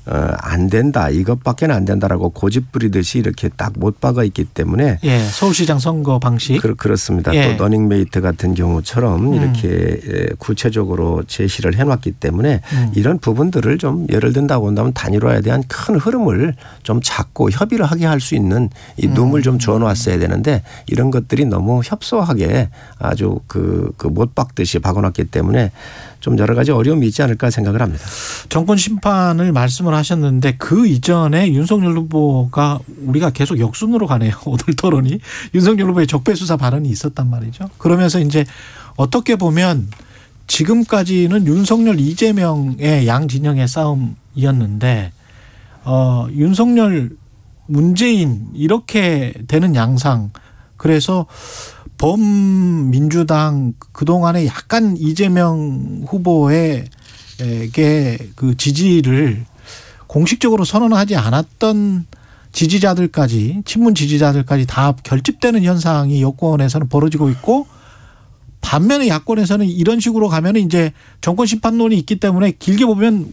안 된다 이것밖에 안 된다라고 고집 부리듯이 이렇게 딱 못 박아 있기 때문에 서울시장 선거 방식 그렇습니다. 또 러닝메이트 같은 경우처럼 이렇게 구체적으로 제시를 해놨기 때문에 이런 부분들을 좀 예를 든다고 한다면 단일화에 대한 큰 흐름을 좀 잡고 협의를 하게 할 수 있는 이 룸을 좀 줘놨어야 되는데 이런 것들이 너무 협소하게 아주 그 못 박듯이 박아놨기 때문에 좀 여러 가지 어려움이 있지 않을까 생각을 합니다. 정권 심판을 말씀을 하셨는데 그 이전에 윤석열 후보가 우리가 계속 역순으로 가네요. 오늘 토론이. 윤석열 후보의 적폐수사 발언이 있었단 말이죠. 그러면서 이제 어떻게 보면 지금까지는 윤석열 이재명의 양 진영의 싸움이었는데 윤석열 문재인 이렇게 되는 양상 그래서 범민주당 그동안에 약간 이재명 후보에게 그 지지를 공식적으로 선언하지 않았던 지지자들까지 친문 지지자들까지 다 결집되는 현상이 여권에서는 벌어지고 있고 반면에 야권에서는 이런 식으로 가면 이제 정권 심판론이 있기 때문에 길게 보면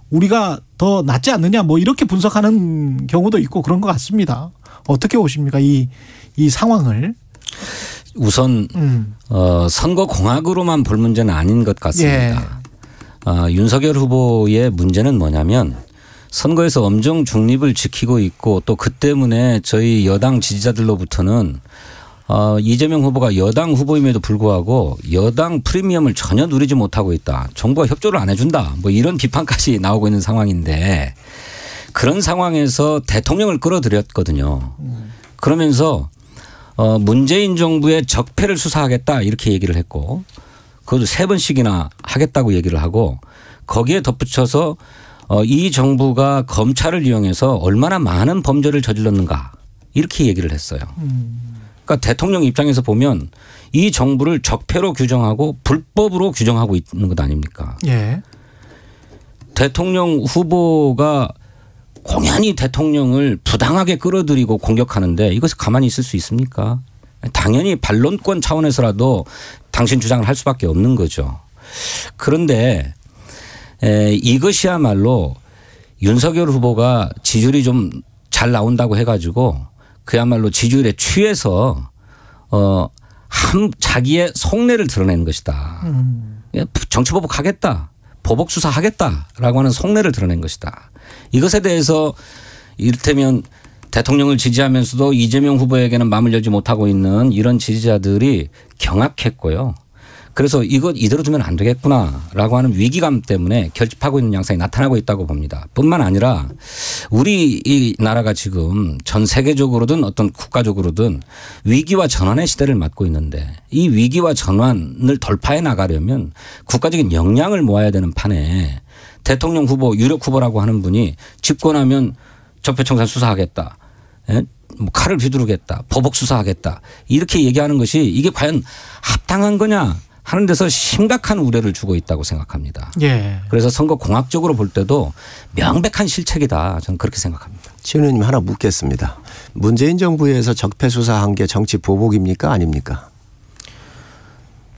우리가 더 낫지 않느냐 뭐 이렇게 분석하는 경우도 있고 그런 것 같습니다. 어떻게 보십니까? 이 상황을. 우선 선거 공학으로만 볼 문제는 아닌 것 같습니다. 윤석열 후보의 문제는 뭐냐면 선거에서 엄정 중립을 지키고 있고 또 그 때문에 저희 여당 지지자들로부터는 이재명 후보가 여당 후보임에도 불구하고 여당 프리미엄을 전혀 누리지 못하고 있다. 정부가 협조를 안 해준다. 뭐 이런 비판까지 나오고 있는 상황인데 그런 상황에서 대통령을 끌어들였거든요. 그러면서 문재인 정부의 적폐를 수사하겠다 이렇게 얘기를 했고 그것도 3번씩이나 하겠다고 얘기를 하고 거기에 덧붙여서 이 정부가 검찰을 이용해서 얼마나 많은 범죄를 저질렀는가 이렇게 얘기를 했어요. 그러니까 대통령 입장에서 보면 이 정부를 적폐로 규정하고 불법으로 규정하고 있는 것 아닙니까? 예. 대통령 후보가 공연히 대통령을 부당하게 끌어들이고 공격하는데 이것을 가만히 있을 수 있습니까? 당연히 반론권 차원에서라도 당신 주장을 할 수밖에 없는 거죠. 그런데 이것이야말로 윤석열 후보가 지지율이 좀 잘 나온다고 해가지고 그야말로 지지율에 취해서 자기의 속내를 드러내는 것이다. 정치보복 하겠다. 보복 수사하겠다라고 하는 속내를 드러낸 것이다. 이것에 대해서 이를테면 대통령을 지지하면서도 이재명 후보에게는 마음을 열지 못하고 있는 이런 지지자들이 경악했고요. 그래서 이대로 두면 안 되겠구나라고 하는 위기감 때문에 결집하고 있는 양상이 나타나고 있다고 봅니다. 뿐만 아니라 우리 이 나라가 지금 전 세계적으로든 어떤 국가적으로든 위기와 전환의 시대를 맞고 있는데 이 위기와 전환을 돌파해 나가려면 국가적인 역량을 모아야 되는 판에 대통령 후보 유력 후보라고 하는 분이 집권하면 적폐청산 수사하겠다. 뭐 칼을 휘두르겠다. 보복 수사하겠다. 이렇게 얘기하는 것이 이게 과연 합당한 거냐 하는 데서 심각한 우려를 주고 있다고 생각합니다. 예. 그래서 선거 공학적으로 볼 때도 명백한 실책이다. 저는 그렇게 생각합니다. 신 의원님 하나 묻겠습니다. 문재인 정부에서 적폐 수사한 게 정치 보복입니까 아닙니까?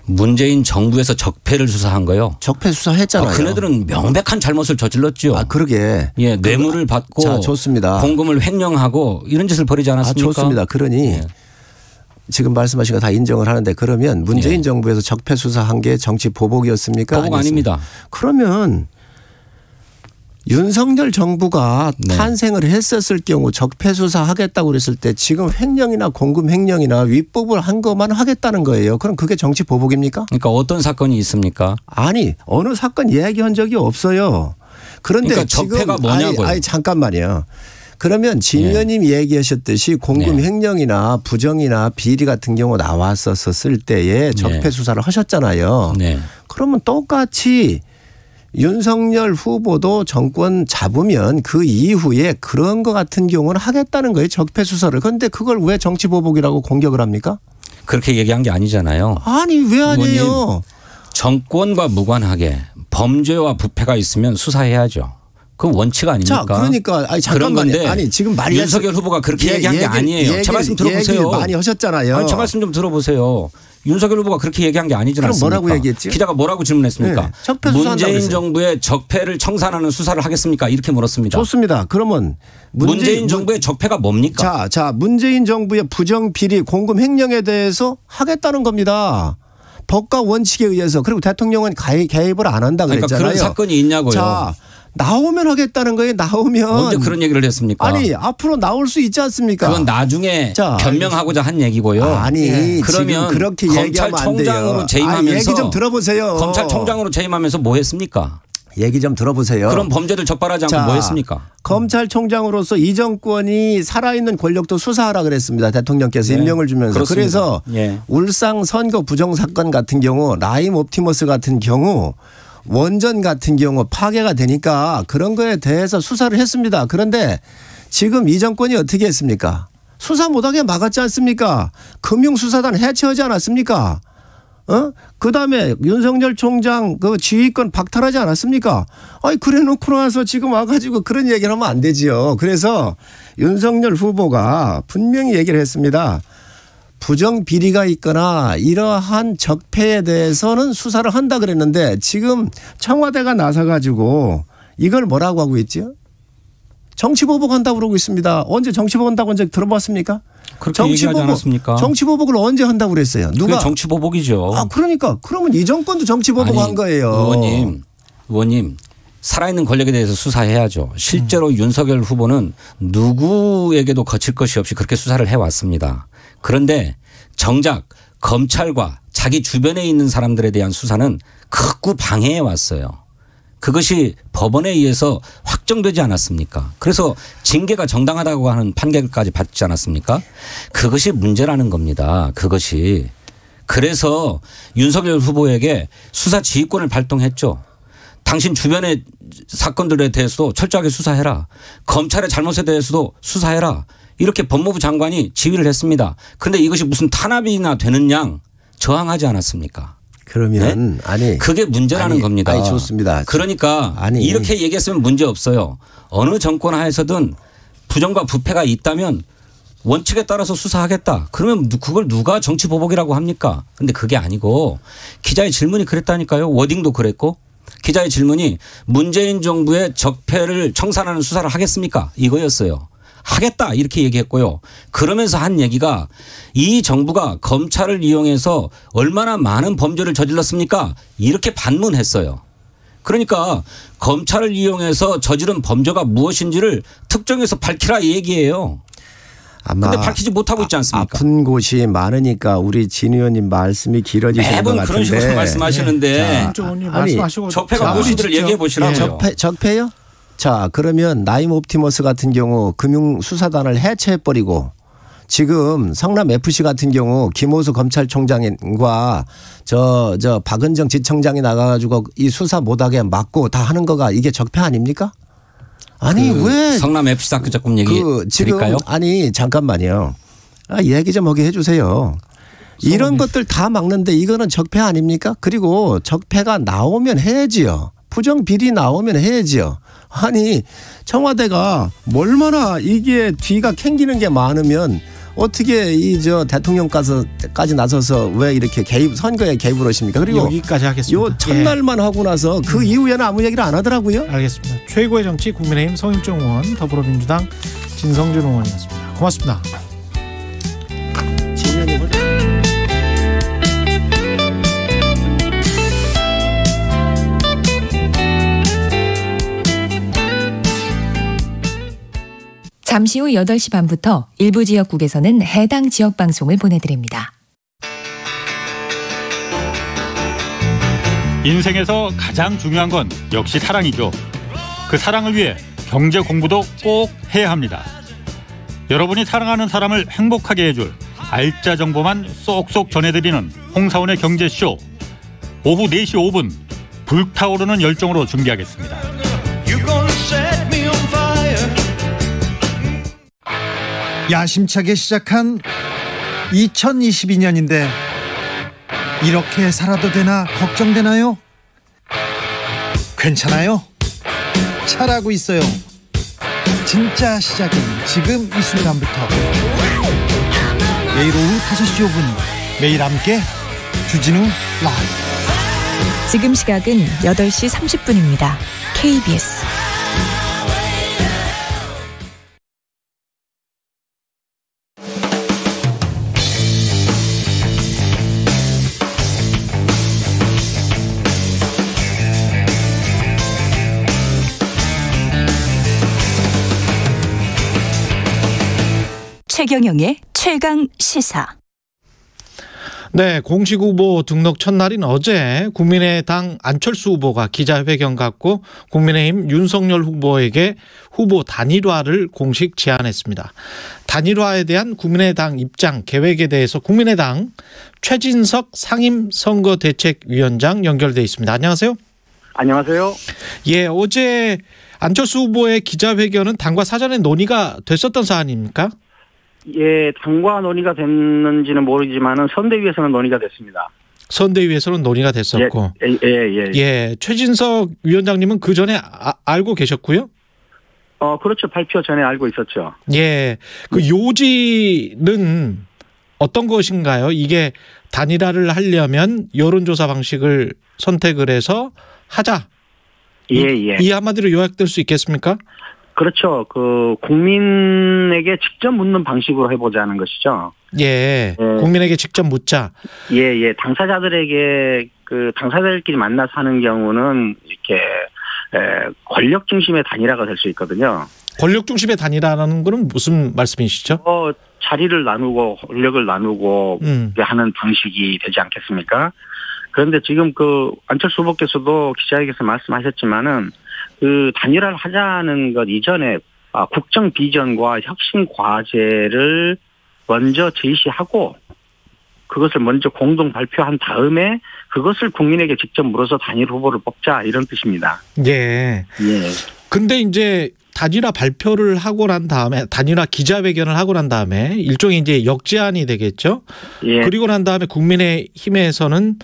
문재인 정부에서 적폐를 수사한 거요? 적폐 수사했잖아요. 그네들은 명백한 잘못을 저질렀죠. 그러게. 예, 뇌물을 받고 자, 좋습니다. 공금을 횡령하고 이런 짓을 벌이지 않았습니까? 좋습니다. 그러니 예. 지금 말씀하신 거 다 인정을 하는데 그러면 문재인 정부에서 적폐 수사한 게 정치 보복이었습니까? 보복 아닙니다. 그러면 윤석열 정부가 탄생을 했었을 경우 적폐 수사하겠다고 그랬을 때 지금 횡령이나 공금 횡령이나 위법을 한 것만 하겠다는 거예요. 그럼 그게 정치 보복입니까? 그러니까 어떤 사건이 있습니까? 아니 어느 사건 이야기한 적이 없어요. 그런데 그러니까 적폐가 지금 뭐냐고요? 아니 잠깐만요. 그러면 진 의원님 얘기하셨듯이 공금 횡령이나 부정이나 비리 같은 경우 나왔었을 때에 적폐 수사를 하셨잖아요. 그러면 똑같이 윤석열 후보도 정권 잡으면 그 이후에 그런 것 같은 경우는 하겠다는 거예요. 적폐 수사를. 그런데 그걸 왜 정치 보복이라고 공격을 합니까? 그렇게 얘기한 게 아니잖아요. 아니 왜 아니에요? 정권과 무관하게 범죄와 부패가 있으면 수사해야죠. 그 원칙 아닙니까? 자, 그러니까 잠깐만요. 아니 지금 말이 윤석열 후보가 그렇게 얘기한 게 아니에요. 제 말씀 들어보세요. 많이 하셨잖아요. 아니, 제 말씀 좀 들어보세요. 윤석열 후보가 그렇게 얘기한 게 아니지 않습니까? 그럼 뭐라고 얘기했지? 기자가 뭐라고 질문했습니까? 적폐 문재인 정부의 적폐를 청산하는 수사를 하겠습니까? 이렇게 물었습니다. 좋습니다. 그러면 문재인 정부의 적폐가 뭡니까? 자, 문재인 정부의 부정 비리 공금 횡령에 대해서 하겠다는 겁니다. 법과 원칙에 의해서. 그리고 대통령은 개입을 안 한다 그랬잖아요. 그러니까 그런 사건이 있냐고요. 자, 나오면 하겠다는 거예요. 나오면. 언제 그런 얘기를 했습니까? 아니 앞으로 나올 수 있지 않습니까? 그건 나중에 변명하고자 한 얘기고요. 아니 그러면 지금 그렇게 얘기하면 안 돼요. 검찰총장으로 재임하면서 얘기 좀 들어보세요. 검찰총장으로 재임하면서 뭐 했습니까? 얘기 좀 들어보세요. 그럼 범죄를 적발하지 않고 뭐 했습니까? 검찰총장으로서 이 정권이 살아있는 권력도 수사하라 그랬습니다. 대통령께서 임명을 주면서. 그렇습니다. 그래서 울상 선거 부정 사건 같은 경우 라임 옵티머스 같은 경우 원전 같은 경우 파괴가 되니까 그런 거에 대해서 수사를 했습니다. 그런데 지금 이 정권이 어떻게 했습니까? 수사 못하게 막았지 않습니까? 금융수사단 해체하지 않았습니까? 그다음에 윤석열 총장 그 지휘권 박탈하지 않았습니까? 아니 그래 놓고 나서 지금 와가지고 그런 얘기를 하면 안 되지요. 그래서 윤석열 후보가 분명히 얘기를 했습니다. 부정 비리가 있거나 이러한 적폐에 대해서는 수사를 한다 그랬는데 지금 청와대가 나서가지고 이걸 뭐라고 하고 있죠? 정치보복 한다고 그러고 있습니다. 언제 정치보복 한다고 언제 들어봤습니까? 그렇게 얘기하지 않았습니까? 정치보복을 언제 한다고 그랬어요? 누가? 정치보복이죠. 그러니까 그러면 이 정권도 정치보복한 거예요. 의원님 살아있는 권력에 대해서 수사해야죠. 실제로 윤석열 후보는 누구에게도 거칠 것이 없이 그렇게 수사를 해왔습니다. 그런데 정작 검찰과 자기 주변에 있는 사람들에 대한 수사는 극구 방해해 왔어요. 그것이 법원에 의해서 확정되지 않았습니까? 그래서 징계가 정당하다고 하는 판결까지 받지 않았습니까? 그것이 문제라는 겁니다. 그것이. 그래서 윤석열 후보에게 수사 지휘권을 발동했죠. 당신 주변의 사건들에 대해서도 철저하게 수사해라. 검찰의 잘못에 대해서도 수사해라. 이렇게 법무부 장관이 지휘를 했습니다. 그런데 이것이 무슨 탄압이나 되는 양 저항하지 않았습니까? 그러면 네? 아니 그게 문제라는 겁니다. 아니 좋습니다. 그러니까 이렇게 얘기했으면 문제 없어요. 어느 정권 하에서든 부정과 부패가 있다면 원칙에 따라서 수사하겠다. 그러면 그걸 누가 정치 보복이라고 합니까? 그런데 그게 아니고 기자의 질문이 그랬다니까요. 워딩도 그랬고 기자의 질문이 문재인 정부의 적폐를 청산하는 수사를 하겠습니까? 이거였어요. 하겠다 이렇게 얘기했고요. 그러면서 한 얘기가 이 정부가 검찰을 이용해서 얼마나 많은 범죄를 저질렀습니까? 이렇게 반문했어요. 그러니까 검찰을 이용해서 저지른 범죄가 무엇인지를 특정해서 밝히라 이 얘기예요. 그런데 밝히지 못하고 있지 않습니까? 아픈 곳이 많으니까 우리 진 의원님 말씀이 길어지시는 것 같은데. 매번 그런 식으로 말씀하시는데. 아니 적폐가 무엇인지를 얘기해 보시라고요. 적폐요? 자, 그러면 나임 옵티머스 같은 경우 금융수사단을 해체해버리고 지금 성남FC 같은 경우 김호수 검찰총장과 저 박은정 지청장이 나가가지고 이 수사 못하게 막고 다 하는 거가 이게 적폐 아닙니까? 아니 왜 성남FC 사건 조금 얘기 드릴까요? 아니 잠깐만요. 얘기 좀 하게 해주세요. 이런 것들 다 막는데 이거는 적폐 아닙니까? 그리고 적폐가 나오면 해야지요. 부정비리 나오면 해야지요. 아니 청와대가 얼마나 이게 뒤가 캥기는 게 많으면 어떻게 이 대통령까지 나서서 왜 이렇게 선거에 개입을 하십니까? 그리고 여기까지 하겠습니다. 요 첫날만 하고 나서 그 이후에는 아무 얘기를 안 하더라고요. 알겠습니다. 최고의 정치 국민의힘 성일종 의원, 더불어민주당 진성준 의원이었습니다. 고맙습니다. 잠시 후 8시 반부터 일부 지역국에서는 해당 지역 방송을 보내드립니다. 인생에서 가장 중요한 건 역시 사랑이죠. 그 사랑을 위해 경제 공부도 꼭 해야 합니다. 여러분이 사랑하는 사람을 행복하게 해줄 알짜 정보만 쏙쏙 전해드리는 홍사원의 경제쇼. 오후 4시 5분 불타오르는 열정으로 준비하겠습니다. 야심차게 시작한 2022년인데 이렇게 살아도 되나 걱정되나요? 괜찮아요? 잘하고 있어요. 진짜 시작은 지금 이 순간부터. 매일 오후 5시 5분 매일 함께 주진우 라이브. 지금 시각은 8시 30분입니다. KBS 최경영의 최강 시사. 네, 공식 후보 등록 첫날인 어제 국민의당 안철수 후보가 기자회견 갖고 국민의힘 윤석열 후보에게 후보 단일화를 공식 제안했습니다. 단일화에 대한 국민의당 입장 계획에 대해서 국민의당 최진석 상임선거대책위원장 연결돼 있습니다. 안녕하세요. 안녕하세요. 예, 어제 안철수 후보의 기자회견은 당과 사전에 논의가 됐었던 사안입니까? 예, 당과 논의가 됐는지는 모르지만은 선대위에서는 논의가 됐습니다. 선대위에서는 논의가 됐었고. 예. 최진석 위원장님은 그 전에 알고 계셨고요. 그렇죠. 발표 전에 알고 있었죠. 예. 그 요지는 어떤 것인가요? 이게 단일화를 하려면 여론조사 방식을 선택을 해서 하자. 예. 이 한마디로 요약될 수 있겠습니까? 그렇죠. 국민에게 직접 묻는 방식으로 해보자는 것이죠. 예. 국민에게 직접 묻자. 예. 당사자들에게 당사자들끼리 만나서 하는 경우는 이렇게 권력 중심의 단일화가 될 수 있거든요. 권력 중심의 단일화라는 거는 무슨 말씀이시죠? 자리를 나누고 권력을 나누고 하는 방식이 되지 않겠습니까? 그런데 지금 그 안철수 후보께서도 기자회견에서 말씀하셨지만은 그 단일화를 하자는 것 이전에 국정 비전과 혁신 과제를 먼저 제시하고 그것을 먼저 공동 발표한 다음에 그것을 국민에게 직접 물어서 단일 후보를 뽑자 이런 뜻입니다. 예. 예. 근데 이제 단일화 발표를 하고 난 다음에 단일화 기자회견을 하고 난 다음에 일종의 이제 역제안이 되겠죠. 예. 그리고 난 다음에 국민의힘에서는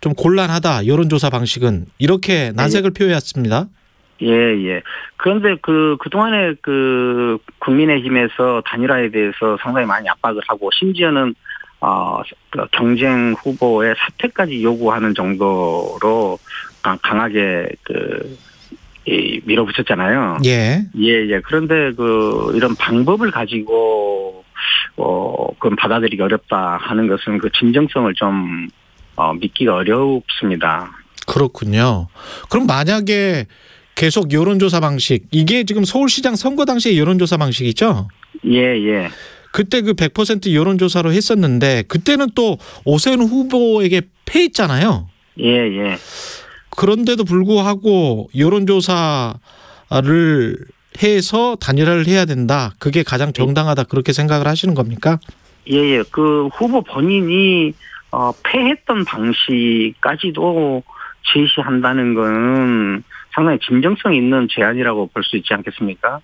좀 곤란하다. 여론조사 방식은 이렇게 난색을 표해왔습니다. 예. 그런데 그동안에 그 국민의힘에서 단일화에 대해서 상당히 많이 압박을 하고 심지어는 그 경쟁 후보의 사퇴까지 요구하는 정도로 강하게 밀어붙였잖아요. 예. 그런데 이런 방법을 가지고 그건 받아들이기 어렵다 하는 것은 그 진정성을 좀 믿기가 어렵습니다. 그렇군요. 그럼 만약에 계속 여론조사 방식 이게 지금 서울시장 선거 당시의 여론조사 방식이죠? 예. 그때 그 100% 여론조사로 했었는데 그때는 또 오세훈 후보에게 패했잖아요. 예. 그런데도 불구하고 여론조사를 해서 단일화를 해야 된다. 그게 가장 정당하다. 그렇게 생각을 하시는 겁니까? 예. 그 후보 본인이 패했던 방식까지도 제시한다는 건 상당히 진정성 있는 제안이라고 볼 수 있지 않겠습니까?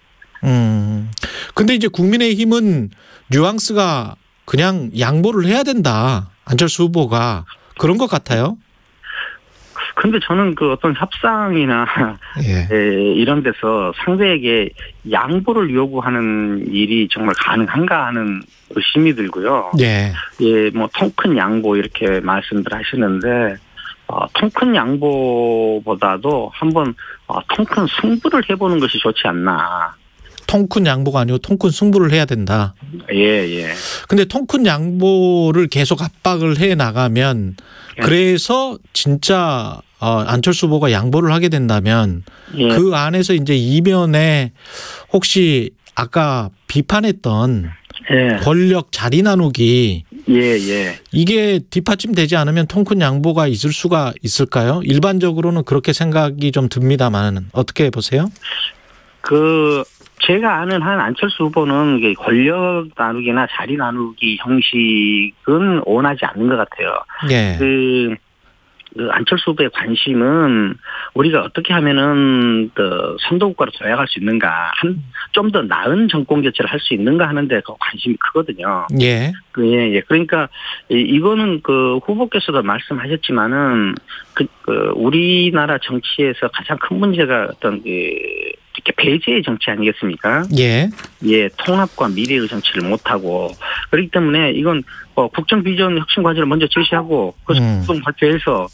근데 이제 국민의힘은 뉘앙스가 그냥 양보를 해야 된다. 안철수 후보가 그런 것 같아요. 근데 저는 그 어떤 협상이나 이런 데서 상대에게 양보를 요구하는 일이 정말 가능한가 하는 의심이 들고요. 뭐 통 큰 양보 이렇게 말씀들 하시는데 통 큰 양보보다도 한번 통 큰 승부를 해보는 것이 좋지 않나. 통 큰 양보가 아니고 통 큰 승부를 해야 된다. 예. 근데 통 큰 양보를 계속 압박을 해 나가면 그래서 진짜 안철수 후보가 양보를 하게 된다면 그 안에서 이제 이면에 혹시 아까 비판했던 권력 자리 나누기 이게 뒷받침되지 않으면 통 큰 양보가 있을 수가 있을까요? 일반적으로는 그렇게 생각이 좀 듭니다만 어떻게 보세요? 제가 아는 한 안철수 후보는 권력 나누기나 자리 나누기 형식은 원하지 않는 것 같아요. 그 안철수 후보의 관심은 우리가 어떻게 하면은 선도국가로 도약할 수 있는가, 좀 더 나은 정권 교체를 할 수 있는가 하는데 그 관심이 크거든요. 예. 그러니까 이거는 그 후보께서도 말씀하셨지만은 우리나라 정치에서 가장 큰 문제가 어떤 이렇게 배제의 정치 아니겠습니까? 예, 통합과 미래의 정치를 못하고 그렇기 때문에 이건 국정 비전 혁신 과제를 먼저 제시하고 그것을 공동 발표해서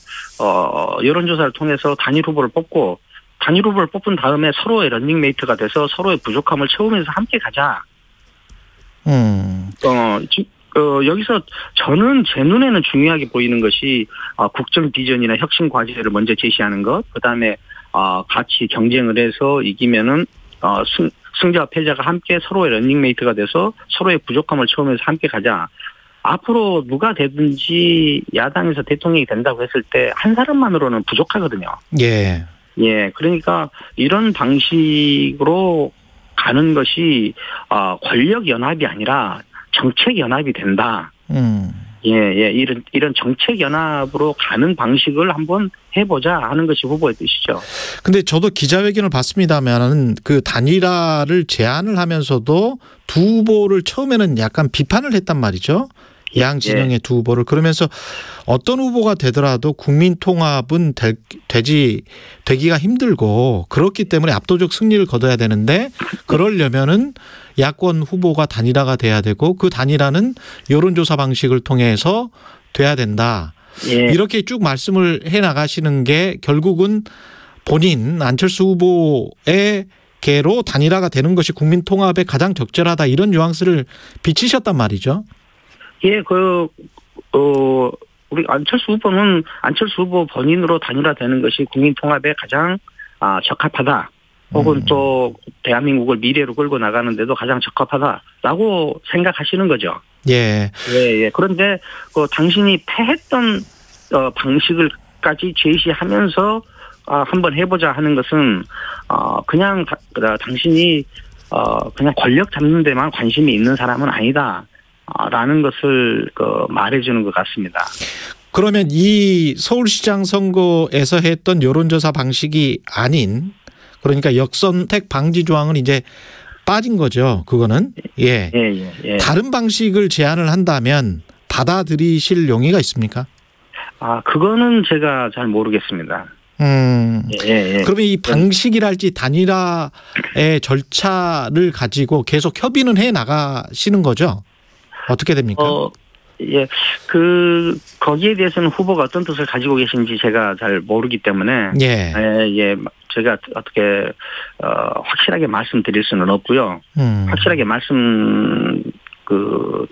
여론조사를 통해서 단일 후보를 뽑고 단일 후보를 뽑은 다음에 서로의 런닝메이트가 돼서 서로의 부족함을 채우면서 함께 가자. 여기서 저는 제 눈에는 중요하게 보이는 것이 국정 비전이나 혁신 과제를 먼저 제시하는 것, 그다음에 같이 경쟁을 해서 이기면은 승자와 패자가 함께 서로의 런닝메이트가 돼서 서로의 부족함을 채우면서 함께 가자. 앞으로 누가 되든지 야당에서 대통령이 된다고 했을 때 한 사람만으로는 부족하거든요. 그러니까 이런 방식으로 가는 것이 권력 연합이 아니라 정책 연합이 된다. 이런 정책 연합으로 가는 방식을 한번 해보자 하는 것이 후보의 뜻이죠. 근데 저도 기자회견을 봤습니다만은 그 단일화를 제안을 하면서도 두 후보를 처음에는 약간 비판을 했단 말이죠. 양 진영의 두 후보를. 그러면서 어떤 후보가 되더라도 국민 통합은 되기가 힘들고 그렇기 때문에 압도적 승리를 거둬야 되는데 그러려면은 야권 후보가 단일화가 돼야 되고 그 단일화는 여론조사 방식을 통해서 돼야 된다. 이렇게 쭉 말씀을 해 나가시는 게 결국은 본인 안철수 후보의 계로 단일화가 되는 것이 국민 통합에 가장 적절하다 이런 뉘앙스를 비치셨단 말이죠. 우리 안철수 후보 본인으로 단일화되는 것이 국민 통합에 가장 적합하다. 혹은 또 대한민국을 미래로 끌고 나가는데도 가장 적합하다라고 생각하시는 거죠. 그런데 당신이 패했던 방식을 까지 제시하면서 한번 해보자 하는 것은 그냥 당신이 그냥 권력 잡는 데만 관심이 있는 사람은 아니다라는 것을 말해주는 것 같습니다. 그러면 이 서울시장 선거에서 했던 여론조사 방식이 아닌 그러니까 역선택 방지 조항은 이제 빠진 거죠. 그거는 예. 다른 방식을 제안을 한다면 받아들이실 용의가 있습니까? 그거는 제가 잘 모르겠습니다. 그러면 이 방식이랄지 단일화의 절차를 가지고 계속 협의는 해 나가시는 거죠? 어떻게 됩니까? 거기에 대해서는 후보가 어떤 뜻을 가지고 계신지 제가 잘 모르기 때문에 제가 어떻게 확실하게 말씀드릴 수는 없고요. 확실하게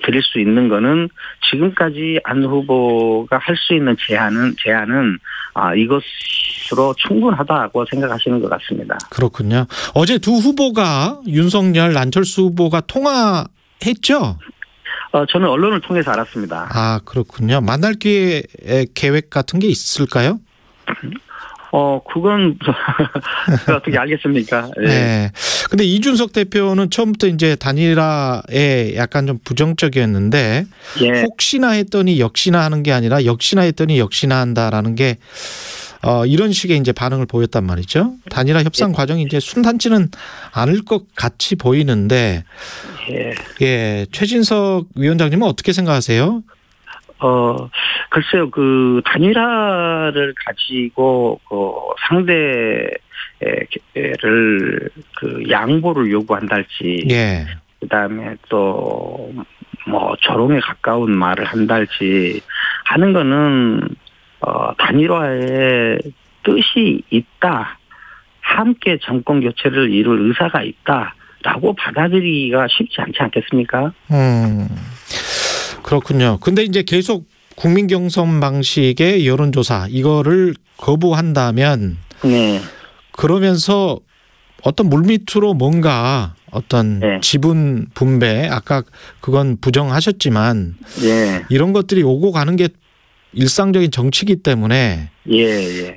드릴 수 있는 거는 지금까지 안 후보가 할 수 있는 제안은 이것으로 충분하다고 생각하시는 것 같습니다. 그렇군요. 어제 두 후보가 윤석열, 안철수 후보가 통화했죠? 저는 언론을 통해서 알았습니다. 그렇군요. 만날 계획 같은 게 있을까요? 그건 어떻게 알겠습니까? 네. 근데 이준석 대표는 처음부터 이제 단일화에 약간 좀 부정적이었는데 혹시나 했더니 역시나 하는 게 아니라 역시나 했더니 역시나 한다라는 게 이런 식의 이제 반응을 보였단 말이죠. 단일화 협상 과정이 이제 순탄치는 않을 것 같이 보이는데, 최진석 위원장님은 어떻게 생각하세요? 글쎄요, 단일화를 가지고, 상대를, 양보를 요구한달지, 그 다음에 또, 조롱에 가까운 말을 한달지 하는 거는, 단일화에 뜻이 있다, 함께 정권 교체를 이룰 의사가 있다라고 받아들이기가 쉽지 않지 않겠습니까? 그렇군요. 근데 이제 계속 국민 경선 방식의 여론조사 이거를 거부한다면 그러면서 어떤 물밑으로 뭔가 어떤 지분 분배 아까 그건 부정하셨지만 이런 것들이 오고 가는 게 일상적인 정치이기 때문에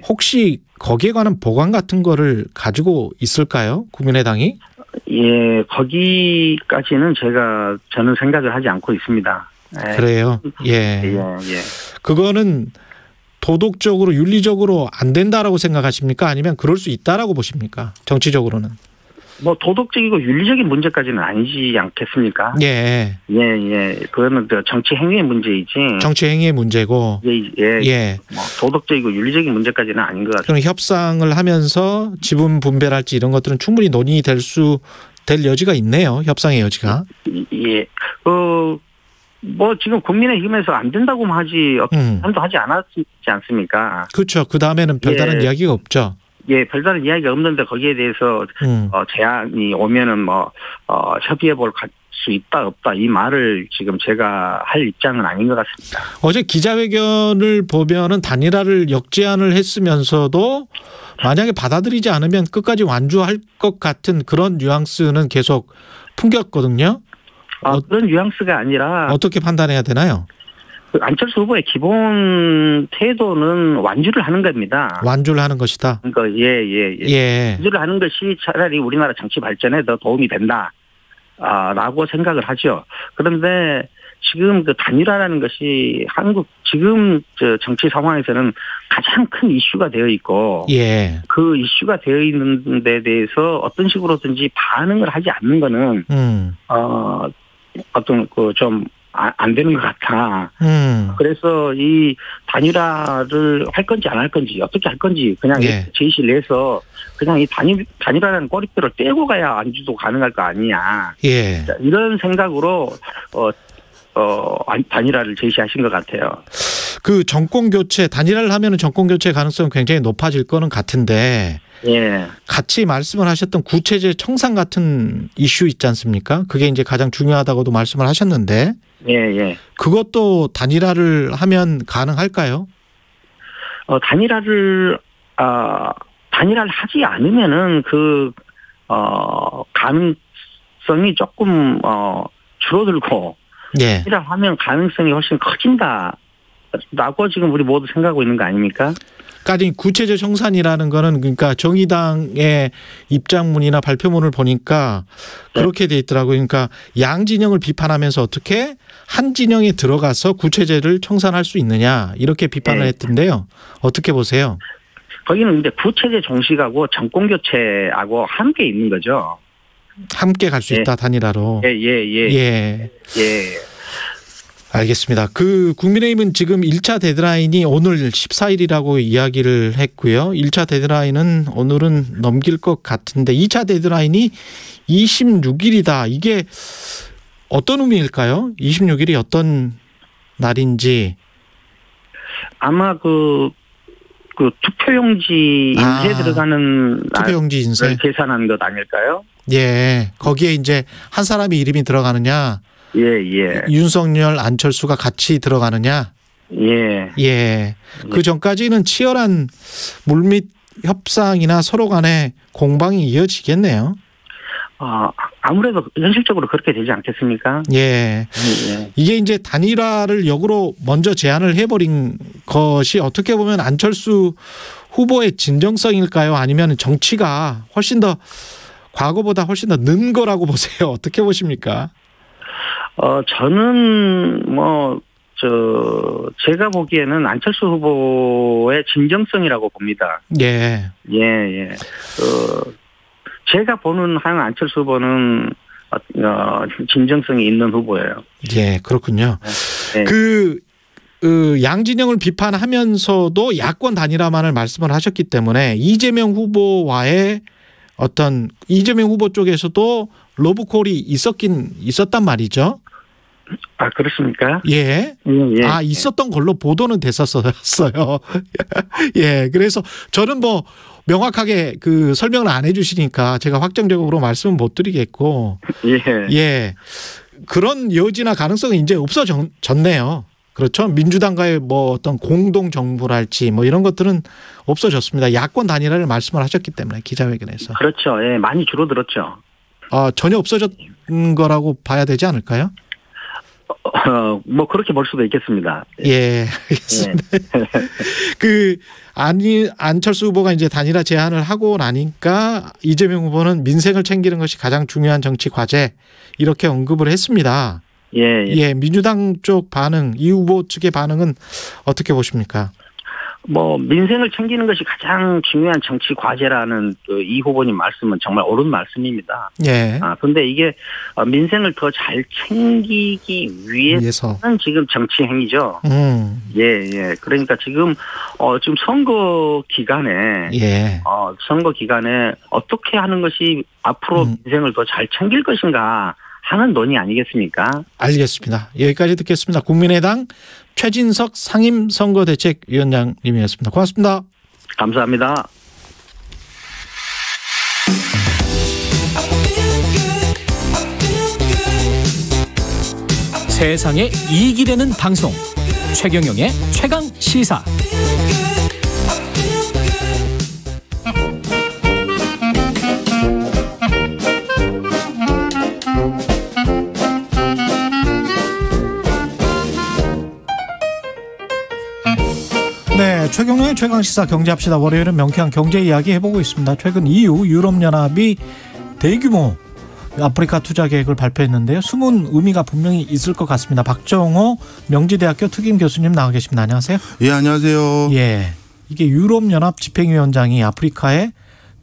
혹시 거기에 관한 보관 같은 거를 가지고 있을까요? 국민의당이? 거기까지는 저는 생각을 하지 않고 있습니다. 그래요? 그거는 도덕적으로 윤리적으로 안 된다라고 생각하십니까? 아니면 그럴 수 있다라고 보십니까? 정치적으로는? 도덕적이고 윤리적인 문제까지는 아니지 않겠습니까? 그거는 정치 행위의 문제이지. 정치 행위의 문제고. 도덕적이고 윤리적인 문제까지는 아닌 것 같습니다. 그럼 협상을 하면서 지분 분배랄지 이런 것들은 충분히 논의될 여지가 있네요. 협상의 여지가. 지금 국민의힘에서 안 된다고만 하지, 한도 하지 않았지 않습니까? 그렇죠. 그 다음에는 별다른 이야기가 없죠. 별다른 이야기가 없는데 거기에 대해서 제안이 오면은 협의해 볼 수 있다 없다 이 말을 지금 제가 할 입장은 아닌 것 같습니다. 어제 기자회견을 보면은 단일화를 역제안을 했으면서도 만약에 받아들이지 않으면 끝까지 완주할 것 같은 그런 뉘앙스는 계속 풍겼거든요. 그런 뉘앙스가 아니라 어떻게 판단해야 되나요? 안철수 후보의 기본 태도는 완주를 하는 겁니다. 완주를 하는 것이다. 완주를 하는 것이 차라리 우리나라 정치 발전에 더 도움이 된다라고 생각을 하죠. 그런데 지금 단일화라는 것이 한국 지금 정치 상황에서는 가장 큰 이슈가 되어 있고 그 이슈가 되어 있는 데 대해서 어떤 식으로든지 반응을 하지 않는 거는 어떤 좀 안 되는 것 같아. 그래서 이 단일화를 할 건지 안 할 건지 어떻게 할 건지 그냥 제시를 해서 그냥 이 단일화라는 꼬리표를 떼고 가야 안주도 가능할 거 아니냐. 이런 생각으로 단일화를 제시하신 것 같아요. 그 정권 교체 단일화를 하면은 정권 교체 가능성은 굉장히 높아질 거는 같은데. 같이 말씀을 하셨던 구체제 청산 같은 이슈 있지 않습니까? 그게 이제 가장 중요하다고도 말씀을 하셨는데. 그것도 단일화를 하면 가능할까요? 단일화를 하지 않으면은 가능성이 조금 줄어들고 단일화하면 가능성이 훨씬 커진다라고 지금 우리 모두 생각하고 있는 거 아닙니까? 그러니까 구체적 청산이라는 거는 그러니까 정의당의 입장문이나 발표문을 보니까 그렇게 돼 있더라고요. 그러니까 양 진영을 비판하면서 어떻게 한 진영에 들어가서 구체제를 청산할 수 있느냐 이렇게 비판을 했던데요. 어떻게 보세요? 거기는 이제 구체제 종식하고 정권 교체하고 함께 있는 거죠. 함께 갈 수 있다 단일화로. 예. 알겠습니다. 그 국민의힘은 지금 1차 데드라인이 오늘 14일이라고 이야기를 했고요. 1차 데드라인은 오늘은 넘길 것 같은데 2차 데드라인이 26일이다. 이게 어떤 의미일까요? 26일이 어떤 날인지. 아마 그 투표용지 인쇄 들어가는 투표용지 인쇄 계산한 것 아닐까요? 예. 거기에 이제 한 사람의 이름이 들어가느냐. 예. 윤석열, 안철수가 같이 들어가느냐. 예. 그 전까지는 치열한 물밑 협상이나 서로 간의 공방이 이어지겠네요. 아무래도 현실적으로 그렇게 되지 않겠습니까? 예. 이게 이제 단일화를 역으로 먼저 제안을 해버린 것이 어떻게 보면 안철수 후보의 진정성일까요? 아니면 정치가 훨씬 더 과거보다 훨씬 더 는 거라고 보세요. 어떻게 보십니까? 저는 제가 보기에는 안철수 후보의 진정성이라고 봅니다. 예. 제가 보는 한 안철수 후보는 진정성이 있는 후보예요. 예, 그렇군요. 양진영을 비판하면서도 야권 단일화만을 말씀을 하셨기 때문에 이재명 후보와의 이재명 후보 쪽에서도 러브콜이 있었단 말이죠. 그렇습니까? 예. 있었던 걸로 보도는 됐었어요. 예. 그래서 저는 명확하게 그 설명을 안 해주시니까 제가 확정적으로 말씀은 못 드리겠고. 예. 그런 여지나 가능성은 이제 없어졌네요. 그렇죠. 민주당과의 어떤 공동 정부랄지 이런 것들은 없어졌습니다. 야권 단일화를 말씀을 하셨기 때문에 기자회견에서. 그렇죠. 예. 많이 줄어들었죠. 전혀 없어졌는 거라고 봐야 되지 않을까요? 그렇게 볼 수도 있겠습니다. 예, 알겠습니다. 안철수 후보가 이제 단일화 제안을 하고 나니까 이재명 후보는 민생을 챙기는 것이 가장 중요한 정치 과제 이렇게 언급을 했습니다. 예, 민주당 쪽 반응, 이 후보 측의 반응은 어떻게 보십니까? 민생을 챙기는 것이 가장 중요한 정치 과제라는 이 후보님 말씀은 정말 옳은 말씀입니다. 예. 근데 이게 민생을 더 잘 챙기기 위해서는 지금 정치 행위죠. 예. 그러니까 지금 선거 기간에 어떻게 하는 것이 앞으로 민생을 더 잘 챙길 것인가 하는 논의 아니겠습니까? 알겠습니다. 여기까지 듣겠습니다. 국민의당 최진석 상임선거대책위원장님이었습니다. 고맙습니다. 감사합니다. 세상에 이익이 되는 방송 최경영의 최강시사. 네, 최경영의 최강시사 경제합시다. 월요일은 명쾌한 경제 이야기 해보고 있습니다. 최근 EU 유럽연합이 대규모 아프리카 투자 계획을 발표했는데요. 숨은 의미가 분명히 있을 것 같습니다. 박정호 명지대학교 특임 교수님 나와 계십니다. 안녕하세요. 예, 안녕하세요. 예, 이게 유럽연합 집행위원장이 아프리카에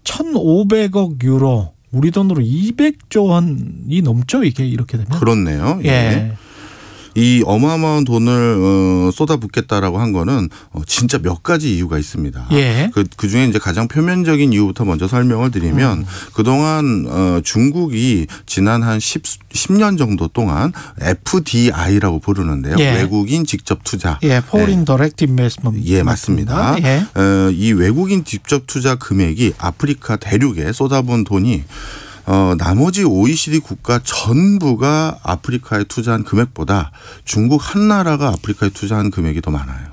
1,500억 유로, 우리 돈으로 200조 원이 넘죠, 이게 이렇게 되면? 그렇네요. 예. 이 어마어마한 돈을 쏟아붓겠다라고 한 거는 진짜 몇 가지 이유가 있습니다. 예. 그 중에 이제 가장 표면적인 이유부터 먼저 설명을 드리면 그동안 중국이 지난 한 10년 정도 동안 FDI라고 부르는데요. 예. 외국인 직접 투자. 예, Foreign Direct Investment. 예, 맞습니다. 예. 이 외국인 직접 투자 금액이 아프리카 대륙에 쏟아부은 돈이 나머지 OECD 국가 전부가 아프리카에 투자한 금액보다 중국 한 나라가 아프리카에 투자한 금액이 더 많아요.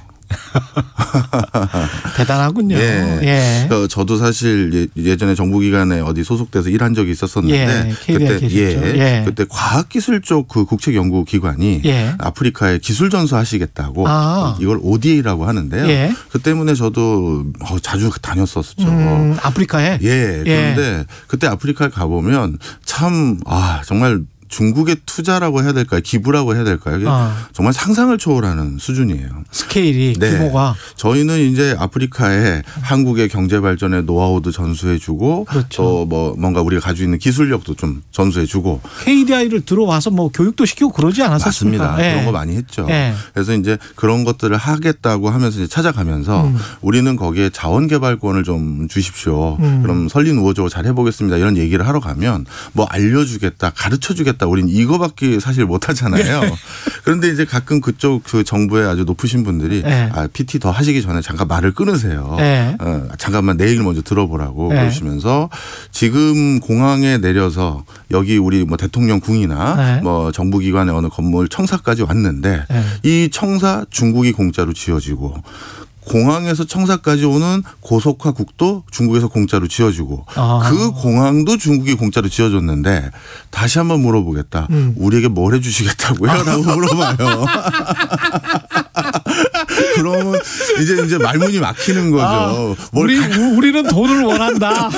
대단하군요. 예. 저도 사실 예전에 정부기관에 어디 소속돼서 일한 적이 있었었는데 그때 과학기술 쪽 그 국책연구기관이 아프리카에 기술 전수하시겠다고 이걸 ODA라고 하는데요. 그 때문에 저도 자주 다녔었죠. 아프리카에? 그런데 그때 아프리카에 가보면 참 정말 중국의 투자라고 해야 될까요? 기부라고 해야 될까요? 정말 상상을 초월하는 수준이에요. 스케일이 규모가. 저희는 이제 아프리카에 한국의 경제 발전의 노하우도 전수해주고 또 뭐 뭔가 우리가 가지고 있는 기술력도 좀 전수해주고. KDI를 들어와서 뭐 교육도 시키고 그러지 않았었습니까? 맞습니다. 그런 거 많이 했죠. 그래서 이제 그런 것들을 하겠다고 하면서 이제 찾아가면서 우리는 거기에 자원개발권을 좀 주십시오. 그럼 설리누워조 잘 해보겠습니다. 이런 얘기를 하러 가면 뭐 알려주겠다, 가르쳐주겠다. 우린 이거밖에 사실 못하잖아요. 그런데 이제 가끔 그쪽 그 정부의 아주 높으신 분들이 PT 더 하시기 전에 잠깐 말을 끊으세요. 잠깐만 내 얘기를 먼저 들어보라고 그러시면서 지금 공항에 내려서 여기 우리 뭐 대통령 궁이나 뭐 정부기관의 어느 건물 청사까지 왔는데 이 청사 중국이 공짜로 지어지고 공항에서 청사까지 오는 고속화 국도 중국에서 공짜로 지어주고 그 공항도 중국이 공짜로 지어줬는데 다시 한번 물어보겠다. 우리에게 뭘 해주시겠다고요? 라고 물어봐요. 그러면 이제 말문이 막히는 거죠. 우리는 돈을 원한다.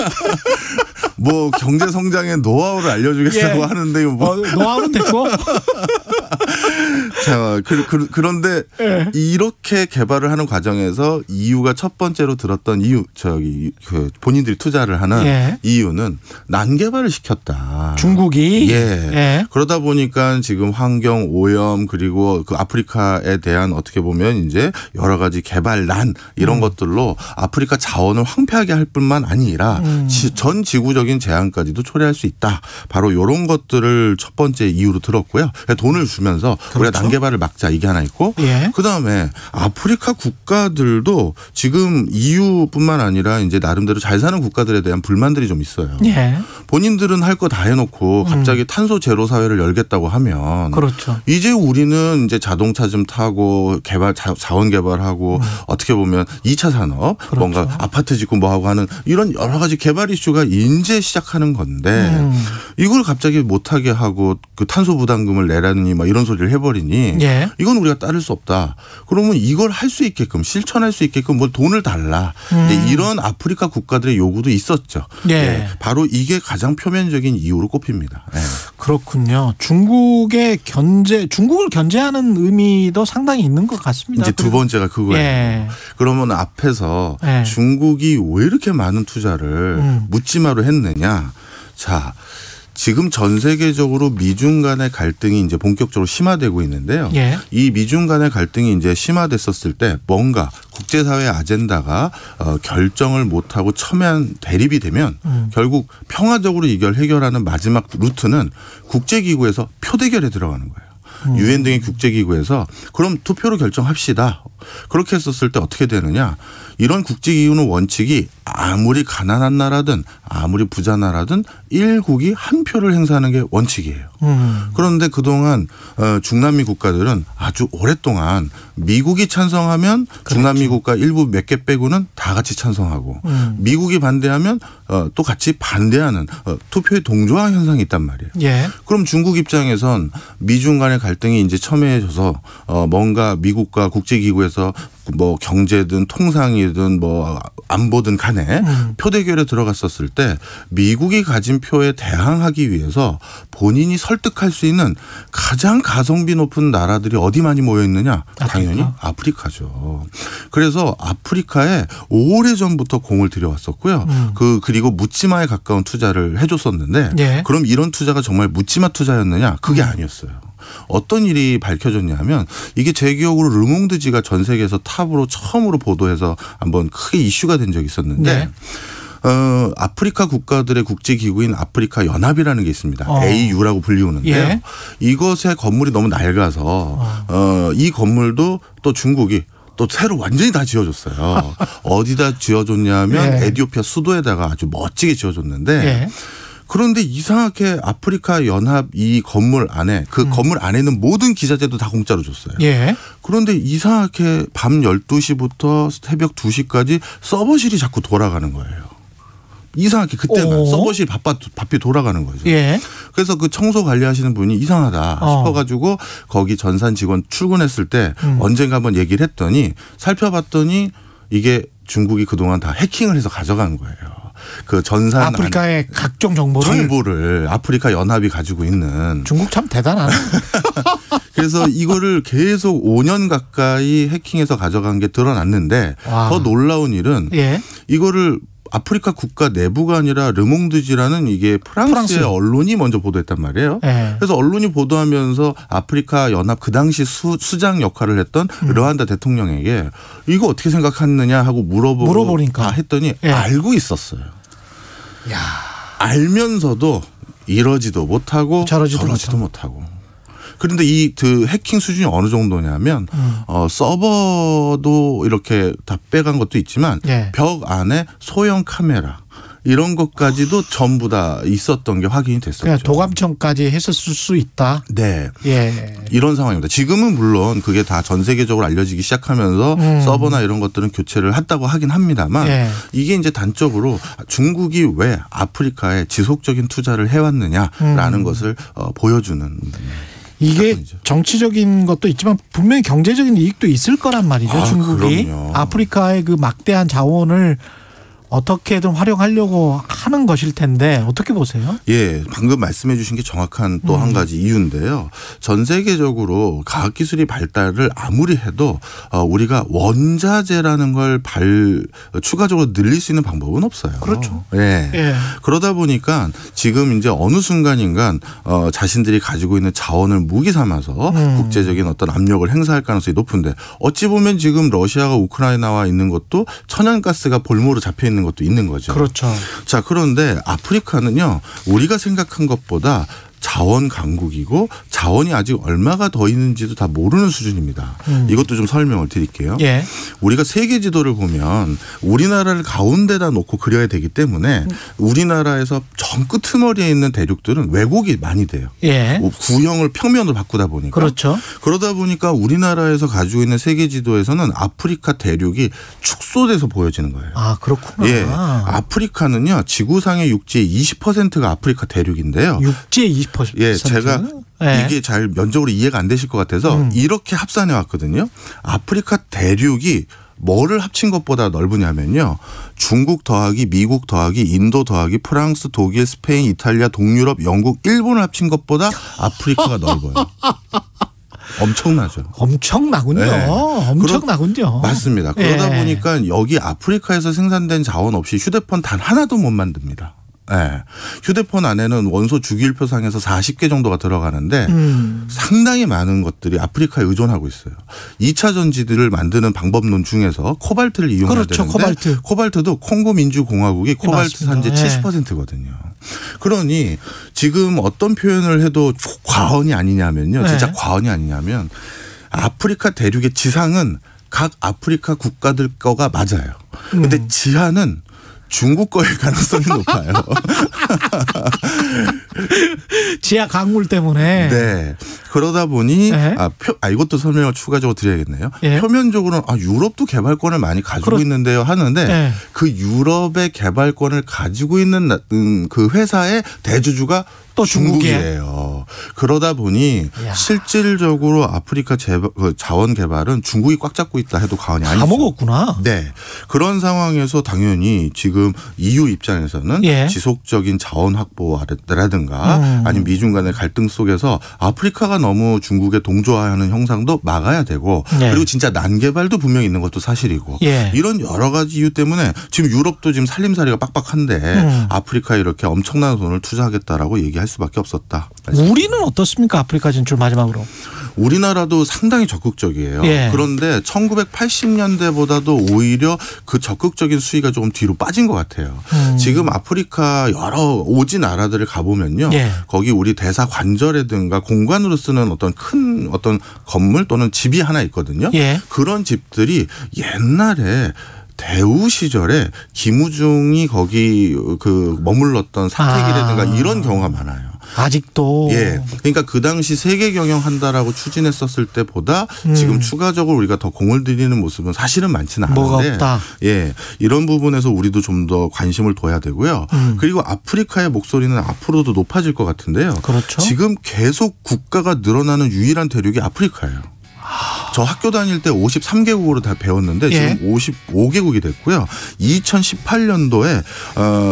뭐 경제 성장의 노하우를 알려주겠다고 하는데 뭐 노하우는 됐고. 자, 그런데 이렇게 개발을 하는 과정에서 EU가 첫 번째로 들었던 이유, 본인들이 투자를 하는 이유는 난개발을 시켰다. 중국이. 그러다 보니까 지금 환경 오염 그리고 그 아프리카에 대한 어떻게 보면 이제 여러 가지 개발난 이런 것들로 아프리카 자원을 황폐하게 할 뿐만 아니라 전 지구적인 재앙까지도 초래할 수 있다. 바로 이런 것들을 첫 번째 이유로 들었고요. 돈을 주면서 우리가 난개발을 막자 이게 하나 있고 그다음에 아프리카 국가들도 지금 EU뿐만 아니라 이제 나름대로 잘 사는 국가들에 대한 불만들이 좀 있어요. 본인들은 할 거 다 해놓고 갑자기 탄소 제로 사회를 열겠다고 하면 이제 우리는 이제 자동차 좀 타고 자원 개발하고 어떻게 보면 2차 산업 뭔가 아파트 짓고 뭐하고 하는 이런 여러 가지 개발 이슈가 이제 시작하는 건데 이걸 갑자기 못하게 하고 그 탄소 부담금을 내라니 막 이런 소리를 해버리니 이건 우리가 따를 수 없다. 그러면 이걸 할 수 있게끔 실천할 수 있게끔 뭘 돈을 달라. 이런 아프리카 국가들의 요구도 있었죠. 바로 이게 가장 표면적인 이유로 꼽힙니다. 그렇군요. 중국을 견제하는 의미도 상당히 있는 것 같습니다. 이제 두 번째가 그거예요. 그러면 앞에서 중국이 왜 이렇게 많은 투자를 묻지마로 했느냐. 자, 지금 전 세계적으로 미중 간의 갈등이 이제 본격적으로 심화되고 있는데요. 이 미중 간의 갈등이 이제 심화됐었을 때 뭔가 국제사회 아젠다가 결정을 못하고 첨예한 대립이 되면 결국 평화적으로 이걸 해결하는 마지막 루트는 국제기구에서 표대결에 들어가는 거예요. UN 등의 국제기구에서 그럼 투표로 결정합시다. 그렇게 했었을 때 어떻게 되느냐. 이런 국제기구는 원칙이 아무리 가난한 나라든 아무리 부자 나라든 1국이 한 표를 행사하는 게 원칙이에요. 그런데 그동안 중남미 국가들은 아주 오랫동안 미국이 찬성하면 중남미 국가 일부 몇 개 빼고는 다 같이 찬성하고 미국이 반대하면 또 같이 반대하는 투표의 동조화 현상이 있단 말이에요. 그럼 중국 입장에선 미중 간의 갈등이 이제 첨예해져서 뭔가 미국과 국제기구에서 뭐 경제든 통상이든 뭐 안보든 간에 표대결에 들어갔었을 때 미국이 가진 표에 대항하기 위해서 본인이 설득할 수 있는 가장 가성비 높은 나라들이 어디 많이 모여 있느냐? 당연히 아프리카죠. 그래서 아프리카에 오래전부터 공을 들여왔었고요. 그리고 묻지마에 가까운 투자를 해줬었는데 그럼 이런 투자가 정말 묻지마 투자였느냐? 그게 아니었어요. 어떤 일이 밝혀졌냐면 이게 제 기억으로 르몽드지가 전 세계에서 탑으로 처음으로 보도해서 한번 크게 이슈가 된 적이 있었는데 아프리카 국가들의 국제기구인 아프리카 연합이라는 게 있습니다. AU라고 불리우는데요. 이것의 건물이 너무 낡아서 이 건물도 또 중국이 또 새로 완전히 다 지어줬어요. 어디다 지어줬냐면 에티오피아 수도에다가 아주 멋지게 지어줬는데 그런데 이상하게 아프리카 연합 이 건물 안에 그 건물 안에는 모든 기자재도 다 공짜로 줬어요. 예. 그런데 이상하게 밤 12시부터 새벽 2시까지 서버실이 자꾸 돌아가는 거예요. 이상하게 그때만 서버실 바삐 돌아가는 거죠. 예. 그래서 그 청소 관리하시는 분이 이상하다 싶어가지고 거기 전산 직원 출근했을 때 언젠가 한번 얘기를 했더니 살펴봤더니 이게 중국이 그동안 다 해킹을 해서 가져간 거예요. 그 전산 아프리카의 각종 정보를 아프리카 연합이 가지고 있는. 중국 참 대단하네. 그래서 이거를 계속 5년 가까이 해킹해서 가져간 게 드러났는데 와. 더 놀라운 일은 이거를 아프리카 국가 내부가 아니라 르몽드지라는 이게 프랑스의 언론이 먼저 보도했단 말이에요. 그래서 언론이 보도하면서 아프리카 연합 그 당시 수장 역할을 했던 르완다 대통령에게 이거 어떻게 생각하느냐 하고 물어보니까 했더니 알고 있었어요. 야. 알면서도 이러지도 못하고 저러지도 못하고. 그런데 이 그 해킹 수준이 어느 정도냐면 서버도 이렇게 다 빼간 것도 있지만 벽 안에 소형 카메라 이런 것까지도 전부 다 있었던 게 확인이 됐었죠. 그러니까 도감청까지 했었을 수 있다. 네. 예. 이런 상황입니다. 지금은 물론 그게 다 전 세계적으로 알려지기 시작하면서 서버나 이런 것들은 교체를 했다고 하긴 합니다만 이게 이제 단적으로 중국이 왜 아프리카에 지속적인 투자를 해왔느냐라는 것을 보여주는. 이게 사건이죠. 정치적인 것도 있지만 분명히 경제적인 이익도 있을 거란 말이죠. 중국이. 그럼요. 아프리카의 그 막대한 자원을 어떻게든 활용하려고 하는 것일 텐데 어떻게 보세요? 예, 방금 말씀해 주신 게 정확한 또 한 가지 이유인데요. 전 세계적으로 과학기술이 발달을 아무리 해도 우리가 원자재라는 걸 추가적으로 늘릴 수 있는 방법은 없어요. 그렇죠. 예. 그러다 보니까 지금 이제 어느 순간인간 자신들이 가지고 있는 자원을 무기 삼아서 국제적인 어떤 압력을 행사할 가능성이 높은데 어찌 보면 지금 러시아가 우크라이나와 있는 것도 천연가스가 볼모로 잡혀 있는 것도 있는 거죠. 그렇죠. 자, 그런데 아프리카는요, 우리가 생각한 것보다 자원 강국이고 자원이 아직 얼마가 더 있는지도 다 모르는 수준입니다. 이것도 좀 설명을 드릴게요. 예. 우리가 세계 지도를 보면 우리나라를 가운데다 놓고 그려야 되기 때문에 우리나라에서 정 끄트머리에 있는 대륙들은 왜곡이 많이 돼요. 예. 구형을 평면으로 바꾸다 보니까. 그렇죠. 그러다 보니까 우리나라에서 가지고 있는 세계 지도에서는 아프리카 대륙이 축소돼서 보여지는 거예요. 아, 그렇구나. 예. 아프리카는요, 지구상의 육지의 20%가 아프리카 대륙인데요. 육지의 20%? 예, 제가 이게 잘 면적으로 이해가 안 되실 것 같아서 이렇게 합산해 왔거든요. 아프리카 대륙이 뭐를 합친 것보다 넓으냐면요. 중국 더하기 미국 더하기 인도 더하기 프랑스, 독일, 스페인, 이탈리아, 동유럽, 영국, 일본을 합친 것보다 아프리카가 넓어요. 엄청나죠. 엄청나군요. 네. 엄청나군요. 맞습니다. 그러다 보니까 여기 아프리카에서 생산된 자원 없이 휴대폰 단 하나도 못 만듭니다. 네. 휴대폰 안에는 원소 주기율표상에서 40개 정도가 들어가는데 상당히 많은 것들이 아프리카에 의존하고 있어요. 2차 전지들을 만드는 방법론 중에서 코발트를 이용해야 그렇죠, 되는데 코발트도 콩고 민주공화국이 코발트 산지 70%거든요. 그러니 지금 어떤 표현을 해도 과언이 아니냐면요. 진짜 과언이 아니냐면 아프리카 대륙의 지상은 각 아프리카 국가들 거가 맞아요. 근데 지하는 중국 거일 가능성이 높아요. 지하 강물 때문에. 네. 그러다 보니 이것도 설명을 추가적으로 드려야겠네요. 표면적으로는 유럽도 개발권을 많이 가지고 있는데요 하는데 그 유럽의 개발권을 가지고 있는 그 회사의 대주주가 또 중국이에요. 그러다 보니 실질적으로 아프리카 자원 개발은 중국이 꽉 잡고 있다 해도 과언이 아니죠. 다 먹었구나. 네. 그런 상황에서 당연히 지금 EU 입장에서는 지속적인 자원 확보라든가 아니면 미중 간의 갈등 속에서 아프리카가 너무 중국에 동조하는 형상도 막아야 되고 그리고 진짜 난개발도 분명히 있는 것도 사실이고 이런 여러 가지 이유 때문에 지금 유럽도 지금 살림살이가 빡빡한데 아프리카에 이렇게 엄청난 돈을 투자하겠다라고 얘기할 수밖에 없었다. 우리는 어떻습니까? 아프리카 진출 마지막으로. 우리나라도 상당히 적극적이에요. 그런데 1980년대보다도 오히려 그 적극적인 수위가 조금 뒤로 빠진 것 같아요. 지금 아프리카 여러 오지 나라들을 가보면요. 거기 우리 대사 관저라든가 공관으로 쓰는 어떤 큰 어떤 건물 또는 집이 하나 있거든요. 그런 집들이 옛날에 대우 시절에 김우중이 거기 그 머물렀던 사택이라든가 이런 경우가 많아요. 아직도. 예. 그러니까 그 당시 세계 경영한다라고 추진했었을 때보다 지금 추가적으로 우리가 더 공을 들이는 모습은 사실은 많지는 않은데. 뭐가 없다. 예. 이런 부분에서 우리도 좀 더 관심을 둬야 되고요. 그리고 아프리카의 목소리는 앞으로도 높아질 것 같은데요. 그렇죠. 지금 계속 국가가 늘어나는 유일한 대륙이 아프리카예요. 저 학교 다닐 때 53개국으로 다 배웠는데 지금 55개국이 됐고요. 2018년도에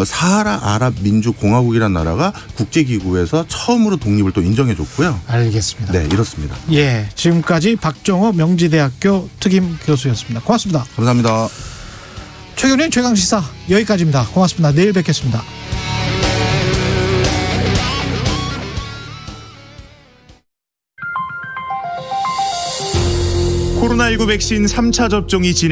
사하라 아랍 민주 공화국이라는 나라가 국제기구에서 처음으로 독립을 또 인정해줬고요. 알겠습니다. 네, 이렇습니다. 예, 지금까지 박정호 명지대학교 특임 교수였습니다. 고맙습니다. 감사합니다. 최경영의 최강시사 여기까지입니다. 고맙습니다. 내일 뵙겠습니다. 코로나19 백신 3차 접종이 진행